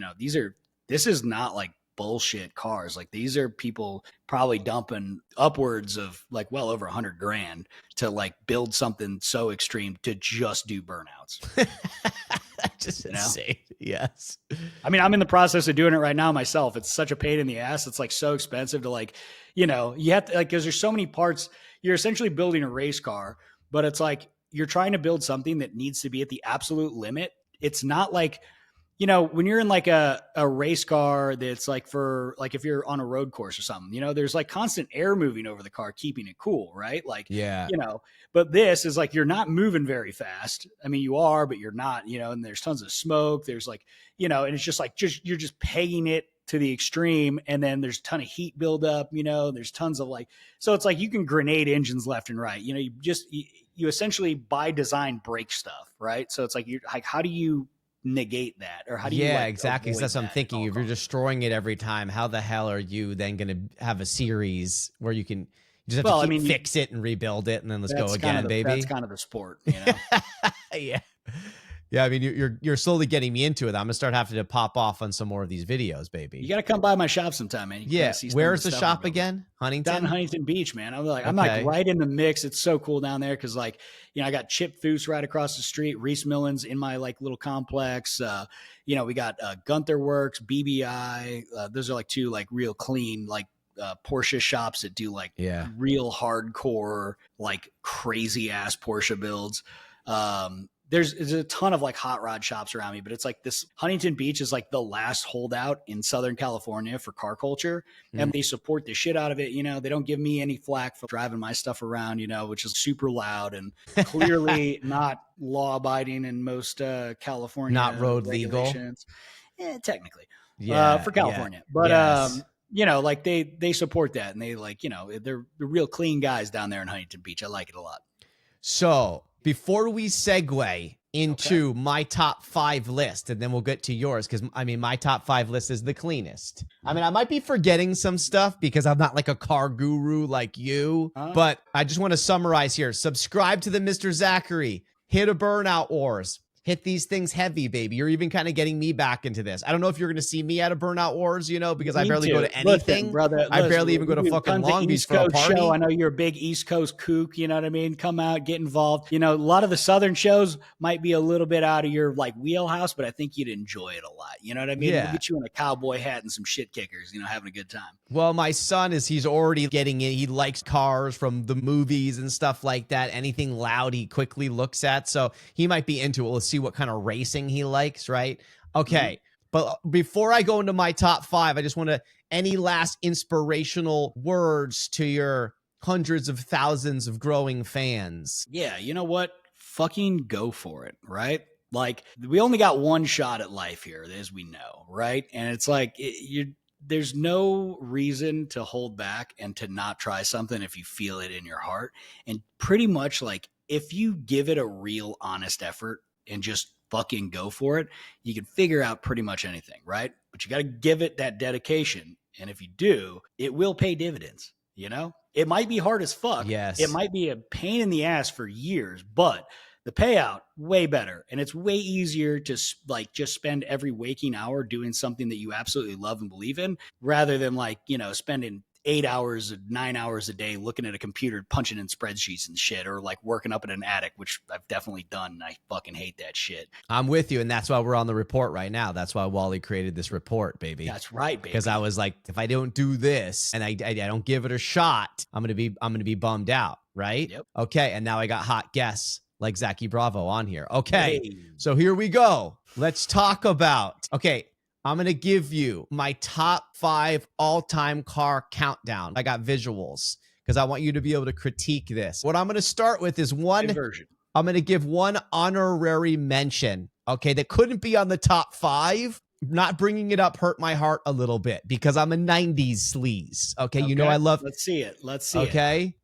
this is not like bullshit cars. Like, these are people probably dumping upwards of like well over $100,000 to like build something so extreme to just do burnouts. Just insane. Yes. I mean, I'm in the process of doing it right now myself. It's such a pain in the ass. It's like so expensive to like, you have to, like, because there's so many parts. You're essentially building a race car, but it's like you're trying to build something that needs to be at the absolute limit. It's not like, when you're in like a race car that's like, for like, if you're on a road course or something, there's like constant air moving over the car, keeping it cool, right? Like, but this is like, you're not moving very fast. I mean, you are, but you're not, and there's tons of smoke. There's like, and it's just like, you're just pegging it to the extreme. And then there's a ton of heat buildup, there's tons of like, so it's like you can grenade engines left and right. You essentially by design break stuff, right? So it's like, you're like, how do you negate that, or how do you exactly, that's what I'm thinking. If you're destroying it every time, how the hell are you then going to have a series where you can just have to fix it and rebuild it, and then let's go again, baby? That's kind of the sport, Yeah, I mean, you're slowly getting me into it. I'm gonna start having to pop off on some more of these videos, baby. You got to come by my shop sometime, man. Where's the shop again? Huntington? Down in Huntington Beach, man. I'm like right in the mix. It's so cool down there because, like, I got Chip Foose right across the street, Reese Millen's in my like little complex. We got Gunther Works, BBI. Those are like 2 like real clean like Porsche shops that do like Yeah. real hardcore, like crazy ass Porsche builds. There's a ton of like hot rod shops around me, but it's like this Huntington Beach is like the last holdout in Southern California for car culture. And they support the shit out of it. They don't give me any flack for driving my stuff around, which is super loud and clearly not law abiding in most Not California road legal. regulations. Technically, Yeah. for Yeah. California, but Yes. like they support that, and they like, they're real clean guys down there in Huntington Beach. I like it a lot. So before we segue into my top 5 list, and then we'll get to yours, because I mean, my top 5 list is the cleanest. I mean, I might be forgetting some stuff because I'm not like a car guru like you, but I just want to summarize here. Subscribe to the Mr. Zachary, hit a Burnout Wars. Hit these things heavy, baby. You're even kind of getting me back into this. I don't know if you're going to see me at a Burnout Wars, because I barely go to anything. Listen, brother, I barely even go to fucking Long Beach for a party. Show. I know you're a big East Coast kook. You know what I mean? Come out, get involved. A lot of the Southern shows might be a little bit out of your like wheelhouse, but I think you'd enjoy it a lot. You know what I mean? Yeah. We'll get you in a cowboy hat and some shit kickers, having a good time. Well, my son he's already getting in. He likes cars from the movies and stuff like that. Anything loud, he quickly looks at. So he might be into it. Let's see what kind of racing he likes, right? Okay. But before I go into my top 5, I just want to, any last inspirational words to your hundreds of thousands of growing fans? Yeah, you know what? Fucking go for it, right? Like, we only got one shot at life here, as we know, right? And it's like, there's no reason to hold back and to not try something if you feel it in your heart. And pretty much, like, if you give it a real honest effort and just fucking go for it, you can figure out pretty much anything, right? But you got to give it that dedication. And if you do, it will pay dividends. It might be hard as fuck. Yes. It might be a pain in the ass for years, but the payout way better. And it's way easier to like just spend every waking hour doing something that you absolutely love and believe in, rather than like, spending 8 hours, 9 hours a day looking at a computer, punching in spreadsheets and shit, or like working up in an attic, which I've definitely done. And I fucking hate that shit. I'm with you. And that's why we're on the report right now. That's why Wally created this report, baby. That's right, baby. Because I was like, if I don't do this and I don't give it a shot, I'm going to be bummed out. Right. Yep. Okay. And now I got hot guests like Zachy Bravo on here. Okay. Hey. So here we go. Let's talk about, I'm going to give you my top 5 all-time car countdown. I got visuals because I want you to be able to critique this. What I'm going to start with is one version. I'm going to give one honorary mention, that couldn't be on the top 5. Not bringing it up hurt my heart a little bit because I'm a 90s sleaze. Okay. I love. Let's see it. Okay.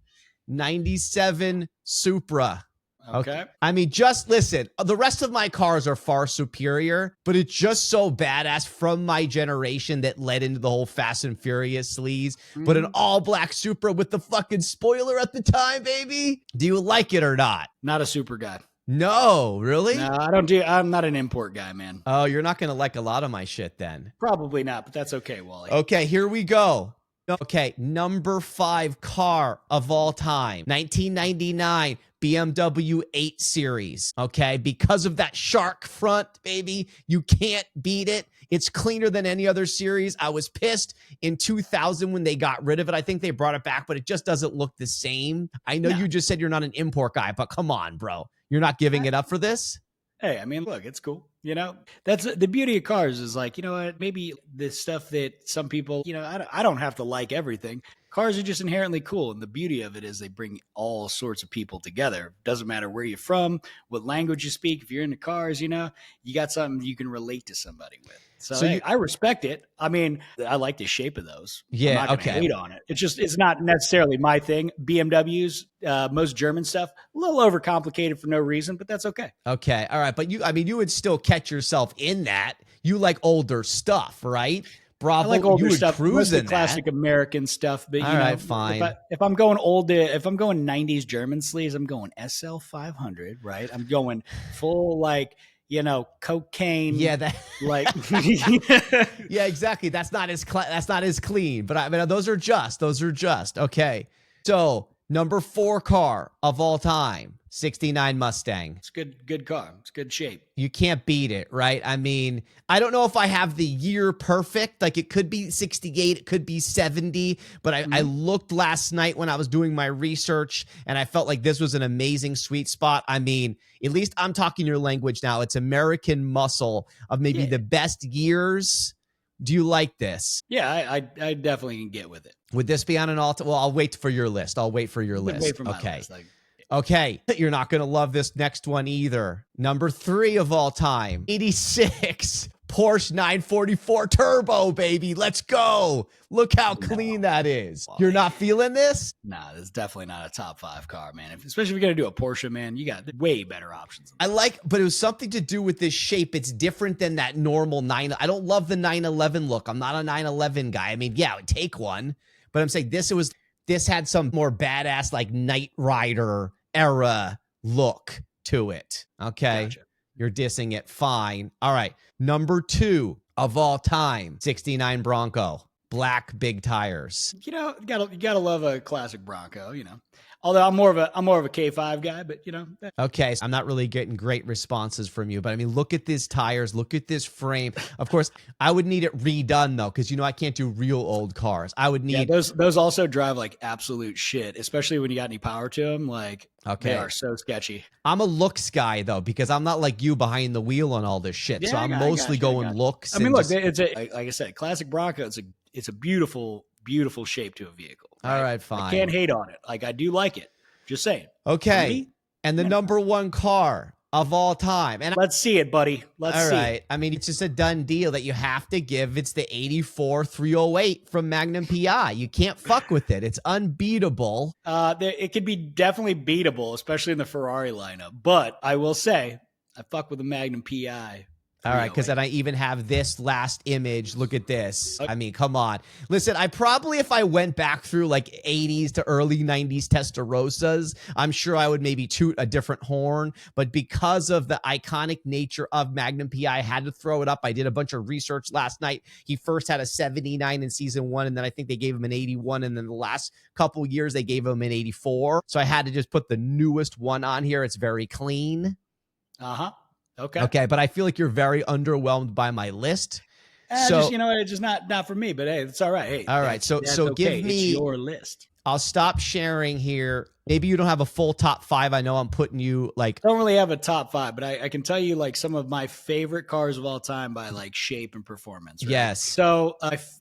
97 Supra. Okay. I mean, just listen. The rest of my cars are far superior, but it's just so badass from my generation that led into the whole Fast and Furious sleaze. But an all-black Supra with the fucking spoiler at the time, baby. Do you like it or not? Not a super guy. No, really? No, I'm not an import guy, man. Oh, you're not going to like a lot of my shit then. Probably not, but that's okay, Wally. Okay, here we go. Okay, number 5 car of all time, 1999 BMW 8 Series. Okay, because of that shark front, baby, you can't beat it. It's cleaner than any other series. I was pissed in 2000 when they got rid of it. I think they brought it back, but it just doesn't look the same. I know you just said you're not an import guy, but come on, bro. You're not giving it up for this? Hey, I mean, look, it's cool. That's the beauty of cars is like, what, maybe the stuff that some people, I don't have to like everything. Cars are just inherently cool. And the beauty of it is they bring all sorts of people together. Doesn't matter where you're from, what language you speak. If you're into cars, you got something you can relate to somebody with. So hey, I respect it. I mean, I like the shape of those. Yeah, I'm not gonna hate on it. It's not necessarily my thing. BMWs, most German stuff, a little overcomplicated for no reason, but that's okay. Okay, all right. But you would still catch yourself in that. You like older stuff, right? Bravo, I like older you would stuff, cruise mostly in classic American stuff. But all right, fine. If I'm going if I'm going 90s German sleeves, I'm going SL 500, right? I'm going full cocaine. Yeah, that like yeah, exactly. That's not as clean. But I mean, those are just okay. So number 4 car of all time, '69 Mustang. It's good car. It's good shape. You can't beat it, right? I mean, I don't know if I have the year perfect. Like it could be 68, it could be 70, but I looked last night when I was doing my research and I felt like this was an amazing sweet spot. I mean, at least I'm talking your language now. It's American muscle of maybe the best years. Do you like this? Yeah, I definitely can get with it. Would this be on an all? Well, I'll wait for your list. Wait for my list. Okay, you're not going to love this next one either. Number 3 of all time, 86 Porsche 944 Turbo, baby. Let's go. Look how clean that is. You're not feeling this? Nah, that's definitely not a top 5 car, man. Especially if you're going to do a Porsche, man, you got way better options. But it was something to do with this shape. It's different than that normal 9. I don't love the 911 look. I'm not a 911 guy. I mean, yeah, I would take one, but I'm saying this had some more badass, like Knight Rider era look to it. Okay. Gotcha. You're dissing it. Fine. All right. Number 2 of all time, 69 Bronco, black big tires. You gotta love a classic Bronco, Although I'm more of a K5 guy, but Okay, so I'm not really getting great responses from you, but I mean, look at these tires, look at this frame. Of course, I would need it redone though, because I can't do real old cars. I would need those also drive like absolute shit, especially when you got any power to them. Like, they are so sketchy. I'm a looks guy though, because I'm not like you behind the wheel on all this shit. So I'm mostly going looks. I mean, look, it's like I said, classic Bronco. It's a beautiful shape to a vehicle. Right? All right, fine. I can't hate on it. Like, I do like it. Just saying. Okay. And the number 1 car of all time. And let's see it, buddy. Let's see. All right. I mean, it's just a done deal that you have to give. It's the 84 308 from Magnum PI. You can't fuck with it. It's unbeatable. It could be definitely beatable, especially in the Ferrari lineup. But I will say, I fuck with the Magnum PI. All right, because then I even have this last image. Look at this. I mean, come on. Listen, I probably, if I went back through like 80s to early 90s Testarossas, I'm sure I would maybe toot a different horn. But because of the iconic nature of Magnum PI, I had to throw it up. I did a bunch of research last night. He first had a 79 in season 1, and then I think they gave him an 81. And then the last couple years, they gave him an 84. So I had to just put the newest one on here. It's very clean. Uh-huh. Okay, but I feel like you're very underwhelmed by my list. So it's just not for me. But hey, it's all right. Hey, all right. So okay. Give me your list. I'll stop sharing here. Maybe you don't have a full top 5. I know I'm putting you like. I don't really have a top 5, but I can tell you like some of my favorite cars of all time by like shape and performance. Right? Yes. So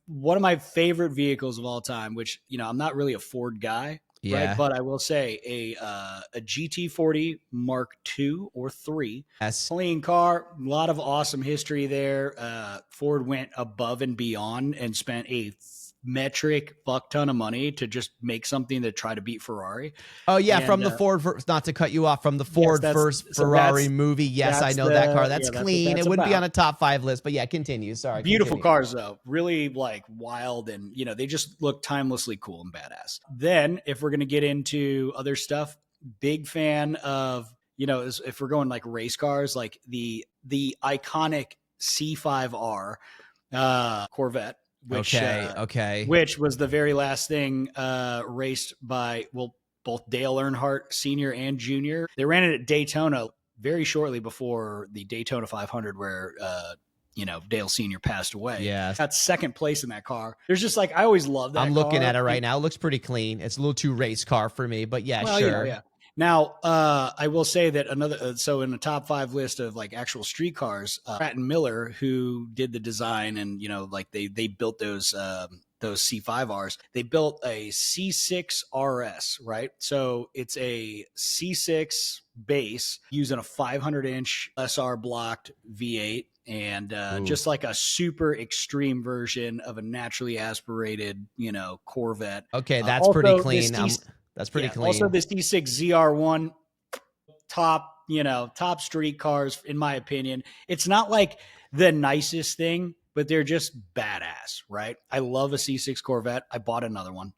one of my favorite vehicles of all time, which I'm not really a Ford guy. Yeah. Right? But I will say a GT40 Mark II or 3. Yes. Clean car, a lot of awesome history there. Ford went above and beyond and spent a metric fuck ton of money to just make something to try to beat Ferrari. Oh yeah, from the Ford, not to cut you off, from the Ford first Ferrari movie. Yes, I know that car. That's clean. It wouldn't be on a top 5 list, but yeah, continue. Sorry. Beautiful cars though, really like wild, and they just look timelessly cool and badass. Then if we're gonna get into other stuff, big fan of if we're going like race cars, like the iconic C5R Corvette. Which was the very last thing raced by both Dale Earnhardt Sr. and Jr. They ran it at Daytona very shortly before the Daytona 500, where Dale Sr. passed away. Yeah, got second place in that car. There's just like I always love that. I'm looking at it right now. It looks pretty clean. It's a little too race car for me, but sure. Yeah. Now, I will say that so in the top 5 list of like actual street cars, Pratt and Miller, who did the design and, like they built those C5Rs, they built a C6 RS, right? So it's a C6 base using a 500-inch SR blocked V8 and just like a super extreme version of a naturally aspirated, Corvette. Okay, that's pretty clean. That's pretty clean. Also, this D6 ZR1, top street cars, in my opinion. It's not like the nicest thing, but they're just badass, right? I love a C6 Corvette. I bought another one,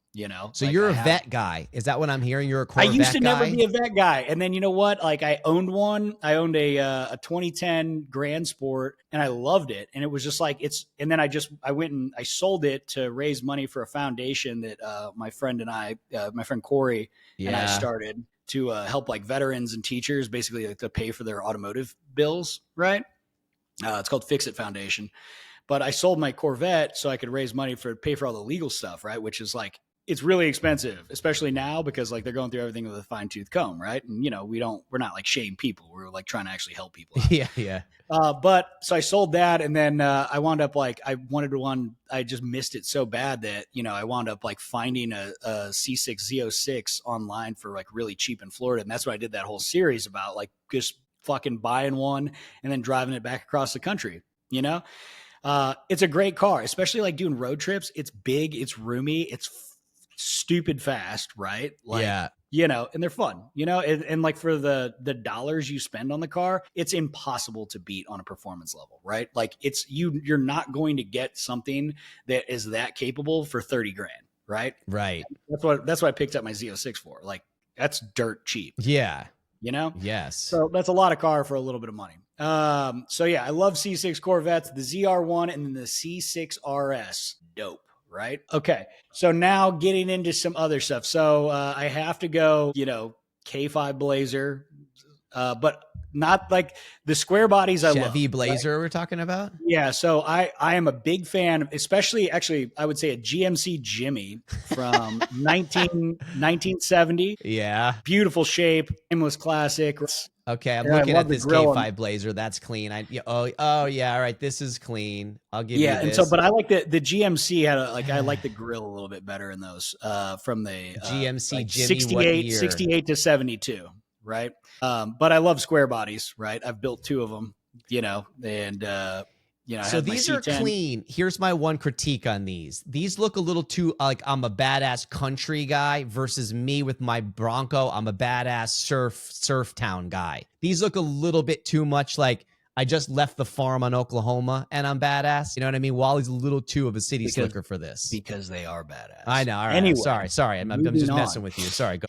So you're a vet guy. Is that what I'm hearing? You're a Corvette guy? I used to never be a vet guy. And then you know what? Like I owned one. I owned a 2010 Grand Sport and I loved it. And it was just like and then I went and I sold it to raise money for a foundation that my friend Corey and I started. to help like veterans and teachers, basically like to pay for their automotive bills, right? It's called Fix It Foundation. But I sold my Corvette so I could raise money for pay for all the legal stuff, right? Which is like it's really expensive, especially now because like they're going through everything with a fine tooth comb, right? And we're not like shame people. We're like trying to actually help people out. Yeah, yeah. But so I sold that, and then I wound up like I just missed it so bad that I wound up like finding a C6 Z06 online for like really cheap in Florida, and that's what I did that whole series about, like just fucking buying one and then driving it back across the country. It's a great car, especially like doing road trips. It's big, it's roomy, it's stupid fast, right? Like, yeah. And they're fun, and like for the dollars you spend on the car, it's impossible to beat on a performance level, right? Like you're not going to get something that is that capable for 30 grand, right? Right. That's what I picked up my Z06 for. Like that's dirt cheap. Yeah. Yes. So that's a lot of car for a little bit of money. So yeah, I love C6 Corvettes, the ZR1 and then the C6 RS. Dope. Right. Okay. So now getting into some other stuff. So I have to go, K5 Blazer, but not like the square bodies I love. Chevy Blazer, right? We're talking about? Yeah. So I am a big fan, especially actually, I would say a GMC Jimmy from 1970. Yeah. Beautiful shape, timeless classic. Okay, I'm looking at this K5 Blazer. That's clean. Oh yeah, all right. This is clean. I'll give you this. And so, but I like the GMC had I like the grill a little bit better in those from the GMC like Jimmy 68 to 72, right? But I love square bodies, right? I've built 2 of them, and so these are clean. Here's my one critique on these. These look a little too like I'm a badass country guy versus me with my Bronco. I'm a badass surf town guy. These look a little bit too much like I just left the farm on Oklahoma and I'm badass. You know what I mean? Wally's a little too of a city slicker for this. Because they are badass. I know. All right. Anyway, sorry. I'm just messing with you. Sorry. Go.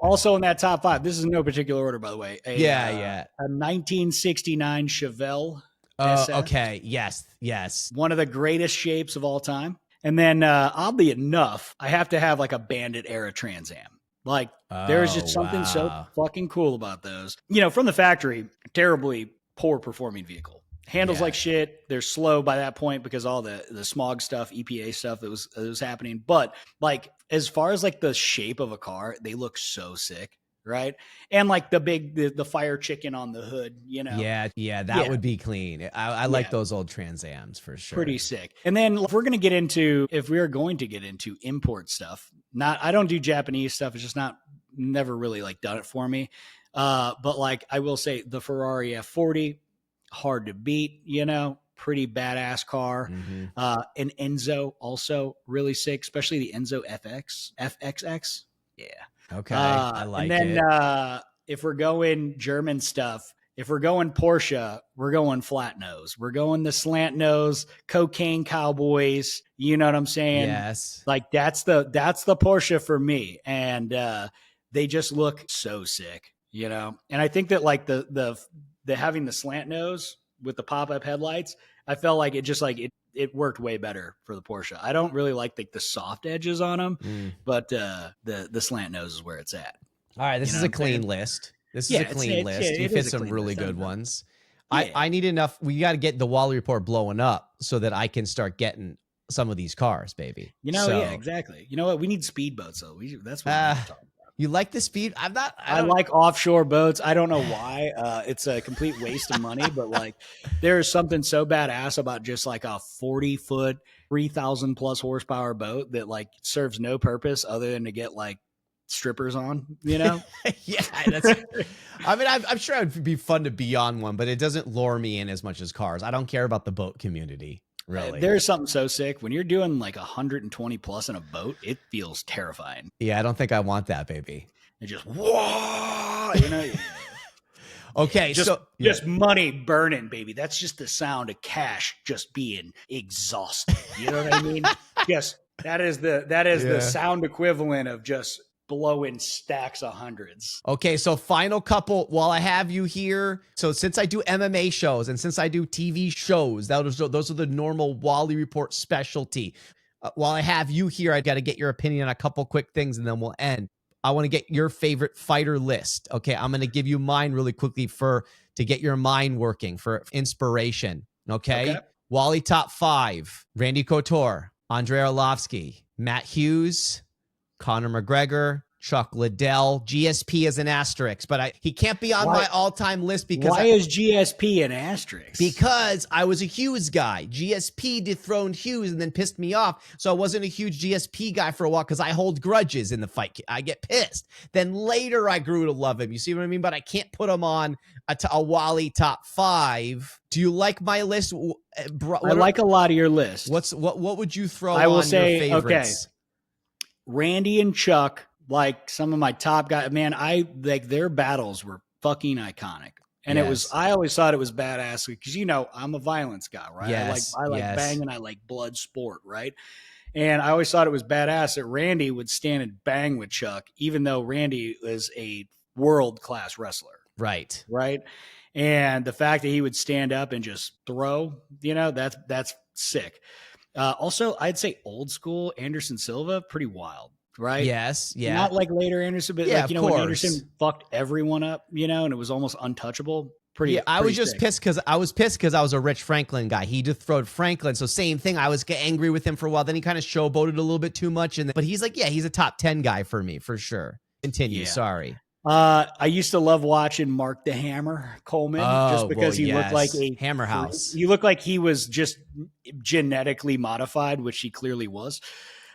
Also in that top 5, this is in no particular order, by the way. A 1969 Chevelle. Okay. Yes. One of the greatest shapes of all time. And then, oddly enough, I have to have like a Bandit era Trans Am. Like, there's just something so fucking cool about those. From the factory, terribly poor performing vehicle. Handles like shit. They're slow by that point because all the smog stuff, EPA stuff that was happening. But like, as far as like the shape of a car, they look so sick. Right. And like the fire chicken on the hood, Yeah. That would be clean. I like those old Trans Ams for sure. Pretty sick. And then if we are going to get into import stuff, I don't do Japanese stuff. It's just never really like done it for me. But like I will say the Ferrari F40, hard to beat, pretty badass car. Mm-hmm. An Enzo also really sick, especially the Enzo FXX. Yeah. Okay, I like it. And then if we're going German stuff, if we're going Porsche, we're going flat nose. We're going the slant nose, cocaine cowboys. You know what I'm saying? Yes. Like that's the Porsche for me, and they just look so sick, And I think that like the having the slant nose with the pop up headlights, I felt like it just like it worked way better for the Porsche. I don't really like the soft edges on them, but the slant nose is where it's at. All right, this is a clean list. This is a clean list. You fit some really good ones. Yeah. I need enough. We got to get the Wally Report blowing up so that I can start getting some of these cars, baby. Yeah, exactly. You know what? We need speedboats, though. That's what we're talking about. You like the speed? I like offshore boats. I don't know why. It's a complete waste of money, but like there is something so badass about just like a 40-foot, 3,000 plus horsepower boat that like serves no purpose other than to get like strippers on, Yeah, I'm sure it'd be fun to be on one, but it doesn't lure me in as much as cars. I don't care about the boat community. Really, there's something so sick when you're doing like 120 plus in a boat. It feels terrifying. Yeah, I don't think I want that, baby. It just whoa, Okay, just money burning, baby. That's just the sound of cash just being exhausted. You know what I mean? Yes, that is the sound equivalent of just blowing stacks of hundreds. Okay, so final couple while I have you here. So since I do MMA shows and since I do TV shows, those are the normal Wally Report specialty. While I have you here, I got to get your opinion on a couple quick things and then we'll end. I want to get your favorite fighter list. Okay, I'm going to give you mine really quickly to get your mind working for inspiration. Okay. Okay, Wally top 5: Randy Couture, Andrei Arlovsky, Matt Hughes, Conor McGregor, Chuck Liddell. GSP as an asterisk, but he can't be on Why? my all-time list Why is GSP an asterisk? because I was a Hughes guy. GSP dethroned Hughes and then pissed me off. So I wasn't a huge GSP guy for a while because I hold grudges in the fight. I get pissed. Then later I grew to love him. You see what I mean? But I can't put him on a Wally top 5. Do you like my list? I like a lot of your list. What would you throw I will on say, your favorites? Okay, Randy and Chuck, like some of my top guys, man, I like their battles were fucking iconic. And I always thought it was badass because, I'm a violence guy, right? Yes, I like yes. banging. I like blood sport, right? And I always thought it was badass that Randy would stand and bang with Chuck, even though Randy is a world-class wrestler. Right. Right. And the fact that he would stand up and just throw, that's sick. Also, I'd say old school Anderson Silva, pretty wild, right? Yes. Yeah. Not like later Anderson, but Yeah, when Anderson fucked everyone up, and it was almost untouchable. I was just pissed because I was a Rich Franklin guy. He dethroned Franklin, so same thing. I was angry with him for a while. Then he kind of showboated a little bit too much, but he's like, he's a top 10 guy for me for sure. Continue. Yeah. Sorry. I used to love watching Mark the Hammer Coleman just because he looked like a Hammer House. He looked like he was just genetically modified, which he clearly was.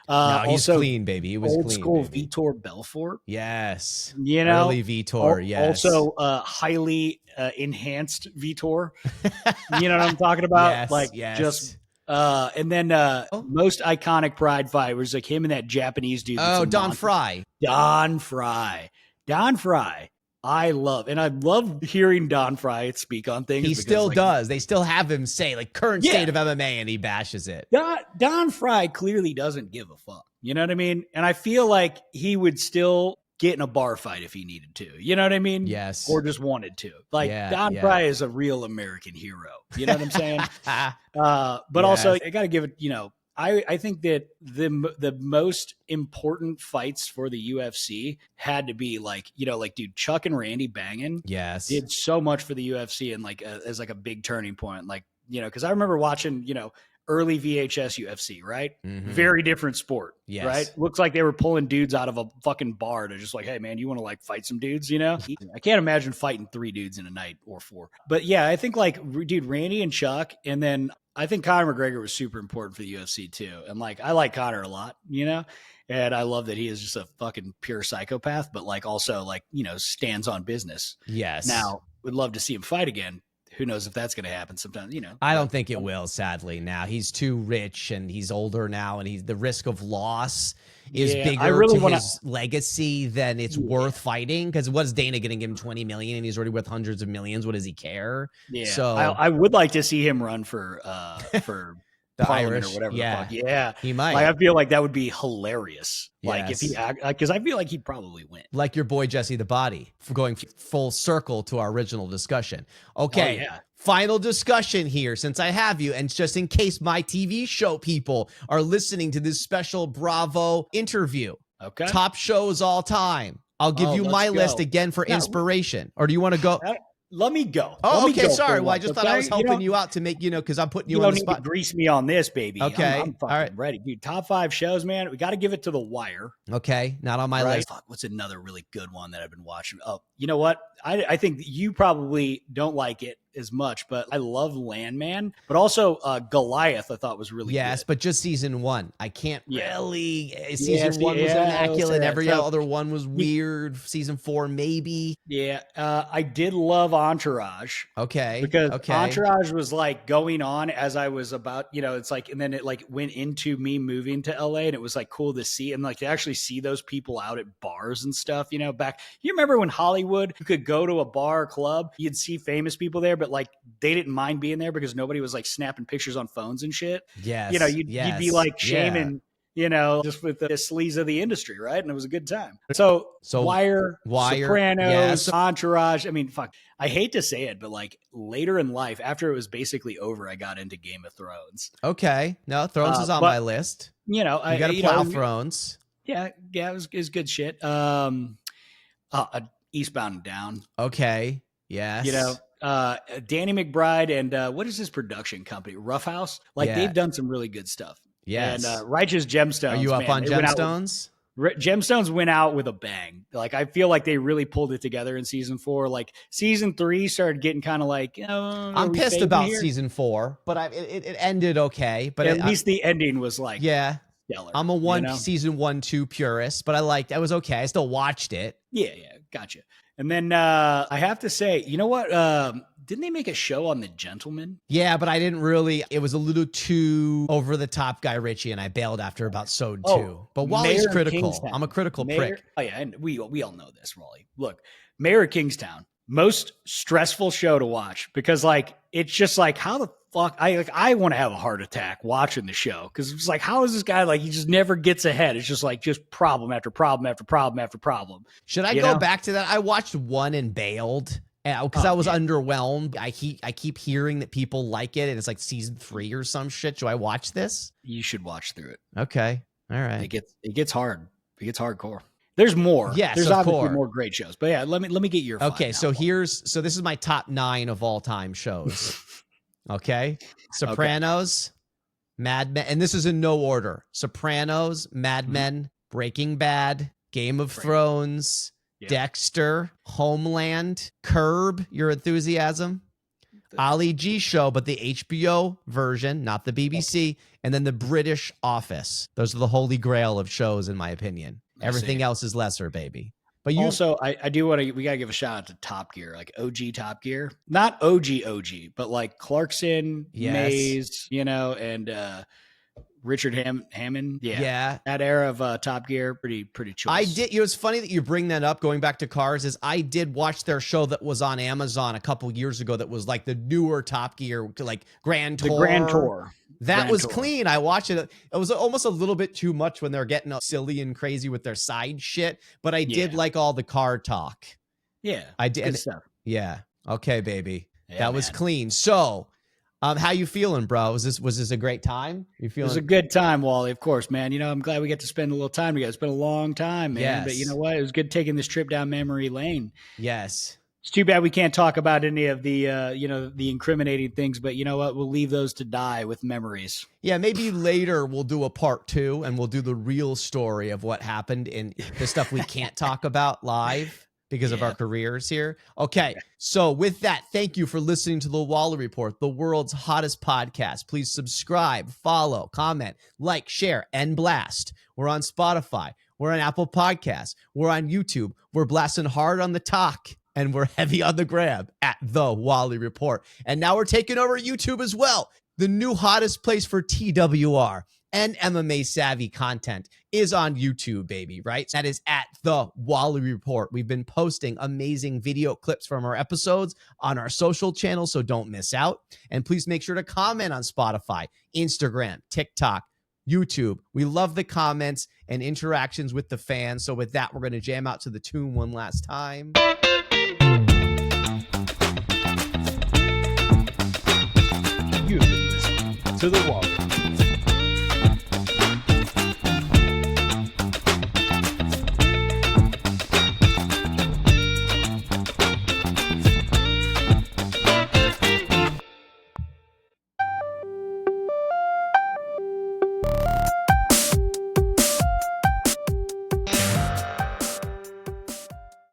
No, he's also clean, baby. He was old clean, school baby. Vitor Belfort. Yes. Early Vitor. Yes. Also, highly enhanced Vitor. You know what I'm talking about? Yes. And then most iconic Pride fight was like him and that Japanese dude. Don Fry. Don Fry. I love hearing Don Fry speak on things. He still does. They still have him say current state of MMA, and he bashes it. Don Fry clearly doesn't give a fuck. You know what I mean? And I feel like he would still get in a bar fight if he needed to. You know what I mean? Yes. Or just wanted to. Don Fry is a real American hero. You know what I'm saying? But also, I got to give it, I think that the most important fights for the UFC had to be dude, Chuck and Randy banging. Yes. Did so much for the UFC and as a big turning point. Because I remember watching, early VHS UFC, right? Mm-hmm. Very different sport, yes. Right? Looks like they were pulling dudes out of a fucking bar to just hey man, you want to fight some dudes, I can't imagine fighting 3 dudes in a night or 4. But yeah, I think dude, Randy and Chuck, and then I think Conor McGregor was super important for the UFC too. And I like Conor a lot, and I love that he is just a fucking pure psychopath, but also stands on business. Yes. Now, would love to see him fight again. Who knows if that's going to happen sometime, I don't think it will, sadly. Now he's too rich and he's older now, and the risk of loss is bigger to his legacy than it's worth fighting. Because what's Dana going to give him $20 million and he's already worth hundreds of millions? What does he care? Yeah. So I would like to see him run for the Parliament Irish, or whatever. yeah, the fuck. Yeah, he might. I feel like that would be hilarious. Yes. If he, because I feel like he'd probably win. Like your boy Jesse the Body, for going full circle to our original discussion. Okay. Oh, yeah. Final discussion here, since I have you, and just in case my TV show people are listening to this special Bravo interview. Okay. Top shows all time. I'll give you my list again for inspiration. Or do you want to go? Let me go. Oh, okay. Sorry. Well, I just thought I was helping you out to make, because I'm putting you on the spot. You don't need to grease me on this, baby. Okay. I'm fucking ready. Dude, top 5 shows, man. We got to give it to The Wire. Okay. Not on my list. Fuck, what's another really good one that I've been watching? Oh, you know what? I think you probably don't like it as much, but I love Landman. But also Goliath I thought was really good. But just season 1. I can't really. Season 1 was immaculate. Every other one was weird. Season 4, maybe. Yeah. I did love Entourage. Okay. Because Entourage was going on as I was about, it's and then it went into me moving to LA, and it was cool to see and to actually see those people out at bars and stuff, back. You remember when Hollywood, you could go to a bar or club, you'd see famous people there, but they didn't mind being there because nobody was snapping pictures on phones and shit. Yes. You'd be shaming, just with the sleaze of the industry, right? And it was a good time. So Wire, Sopranos, Entourage. I mean, fuck. I hate to say it, but later in life, after it was basically over, I got into Game of Thrones. Okay. No, Thrones is on my list. You got to plow Thrones. Yeah, it was good shit. Eastbound and Down. Okay. You know, Yes. Danny McBride and what is his production company? Rough House. Like Yeah. they've done some really good stuff. And Yes. Righteous Are you Gemstones, up man, on they went out with Gemstones? Gemstones went out with a bang. Like I feel like they really pulled it together in season 4. Like season 3 started getting kind of like, oh, are I'm we pissed fading about here? season 4, but it ended okay. But At least the ending was like yeah, stellar. I'm a You know? season 1-2 purist, but I was okay. I still watched it. Yeah, gotcha. And then I have to say, you know what? Didn't they make a show on The Gentleman? Yeah, but I didn't really. It was a little too over the top, Guy Ritchie, and I bailed after about episode 2. But Wally's Mayor of critical. Kingstown. I'm a critical prick. Oh yeah, and we all know this, Wally. Look, Mayor of Kingstown, most stressful show to watch because like it's just like how the fuck I want to have a heart attack watching the show because it's like how is this guy like he just never gets ahead? It's just like just problem after problem after problem after problem. Should I You go know? back to that? I watched 1 and bailed because I was underwhelmed. I keep hearing that people like it, and it's like season 3 or some shit. Should I watch this? You should watch through it. Okay, all right. It gets hard. It gets hardcore. There's more. Yes, there's of obviously course. more great shows. But yeah, let me get your Okay, five so now. this is my top 9 of all time shows. Okay, Sopranos, Mad Men, and this is in no order: Sopranos, Mad Men, Breaking Bad, Game of Thrones, Dexter, Homeland, Curb Your Enthusiasm, Ali G Show, but the HBO version, not the BBC, and then the British Office. Those are the holy grail of shows, in my opinion. Everything else is lesser, baby. But you Also, I do want to. We gotta give a shout out to Top Gear, like OG Top Gear, not OG, but like Clarkson, Mays, you know, and Richard Hammond. Yeah. That era of Top Gear, pretty choice. I did. It was funny that you bring that up. Going back to cars, is I did watch their show that was on Amazon a couple years ago. That was like the newer Top Gear, like Grand Tour. The Grand Tour. That was clean. I watched it. It was almost a little bit too much when they're getting silly and crazy with their side shit. But I did like all the car talk. Yeah, I did. Good stuff. Yeah. Okay, baby. Yeah, that was clean. So, how you feeling, bro? Was this a great time? You feeling? It was a good time, Wally. Of course, man. You know, I'm glad we get to spend a little time together. It's been a long time, man. Yes. But you know what? It was good taking this trip down memory lane. Yes. It's too bad we can't talk about any of the, the incriminating things, but you know what? We'll leave those to die with memories. Yeah, maybe later we'll do a part 2 and we'll do the real story of what happened in the stuff we can't talk about live because of our careers here. Okay, so with that, thank you for listening to the Wally Report, the world's hottest podcast. Please subscribe, follow, comment, like, share, and blast. We're on Spotify. We're on Apple Podcasts. We're on YouTube. We're blasting hard on the talk. And we're heavy on the grab at The Wally Report. And now we're taking over YouTube as well. The new hottest place for TWR and MMA savvy content is on YouTube, baby, right? That is at The Wally Report. We've been posting amazing video clips from our episodes on our social channels, so don't miss out. And please make sure to comment on Spotify, Instagram, TikTok, YouTube. We love the comments and interactions with the fans. So with that, we're going to jam out to the tune one last time. You've been listening to The Wally Report.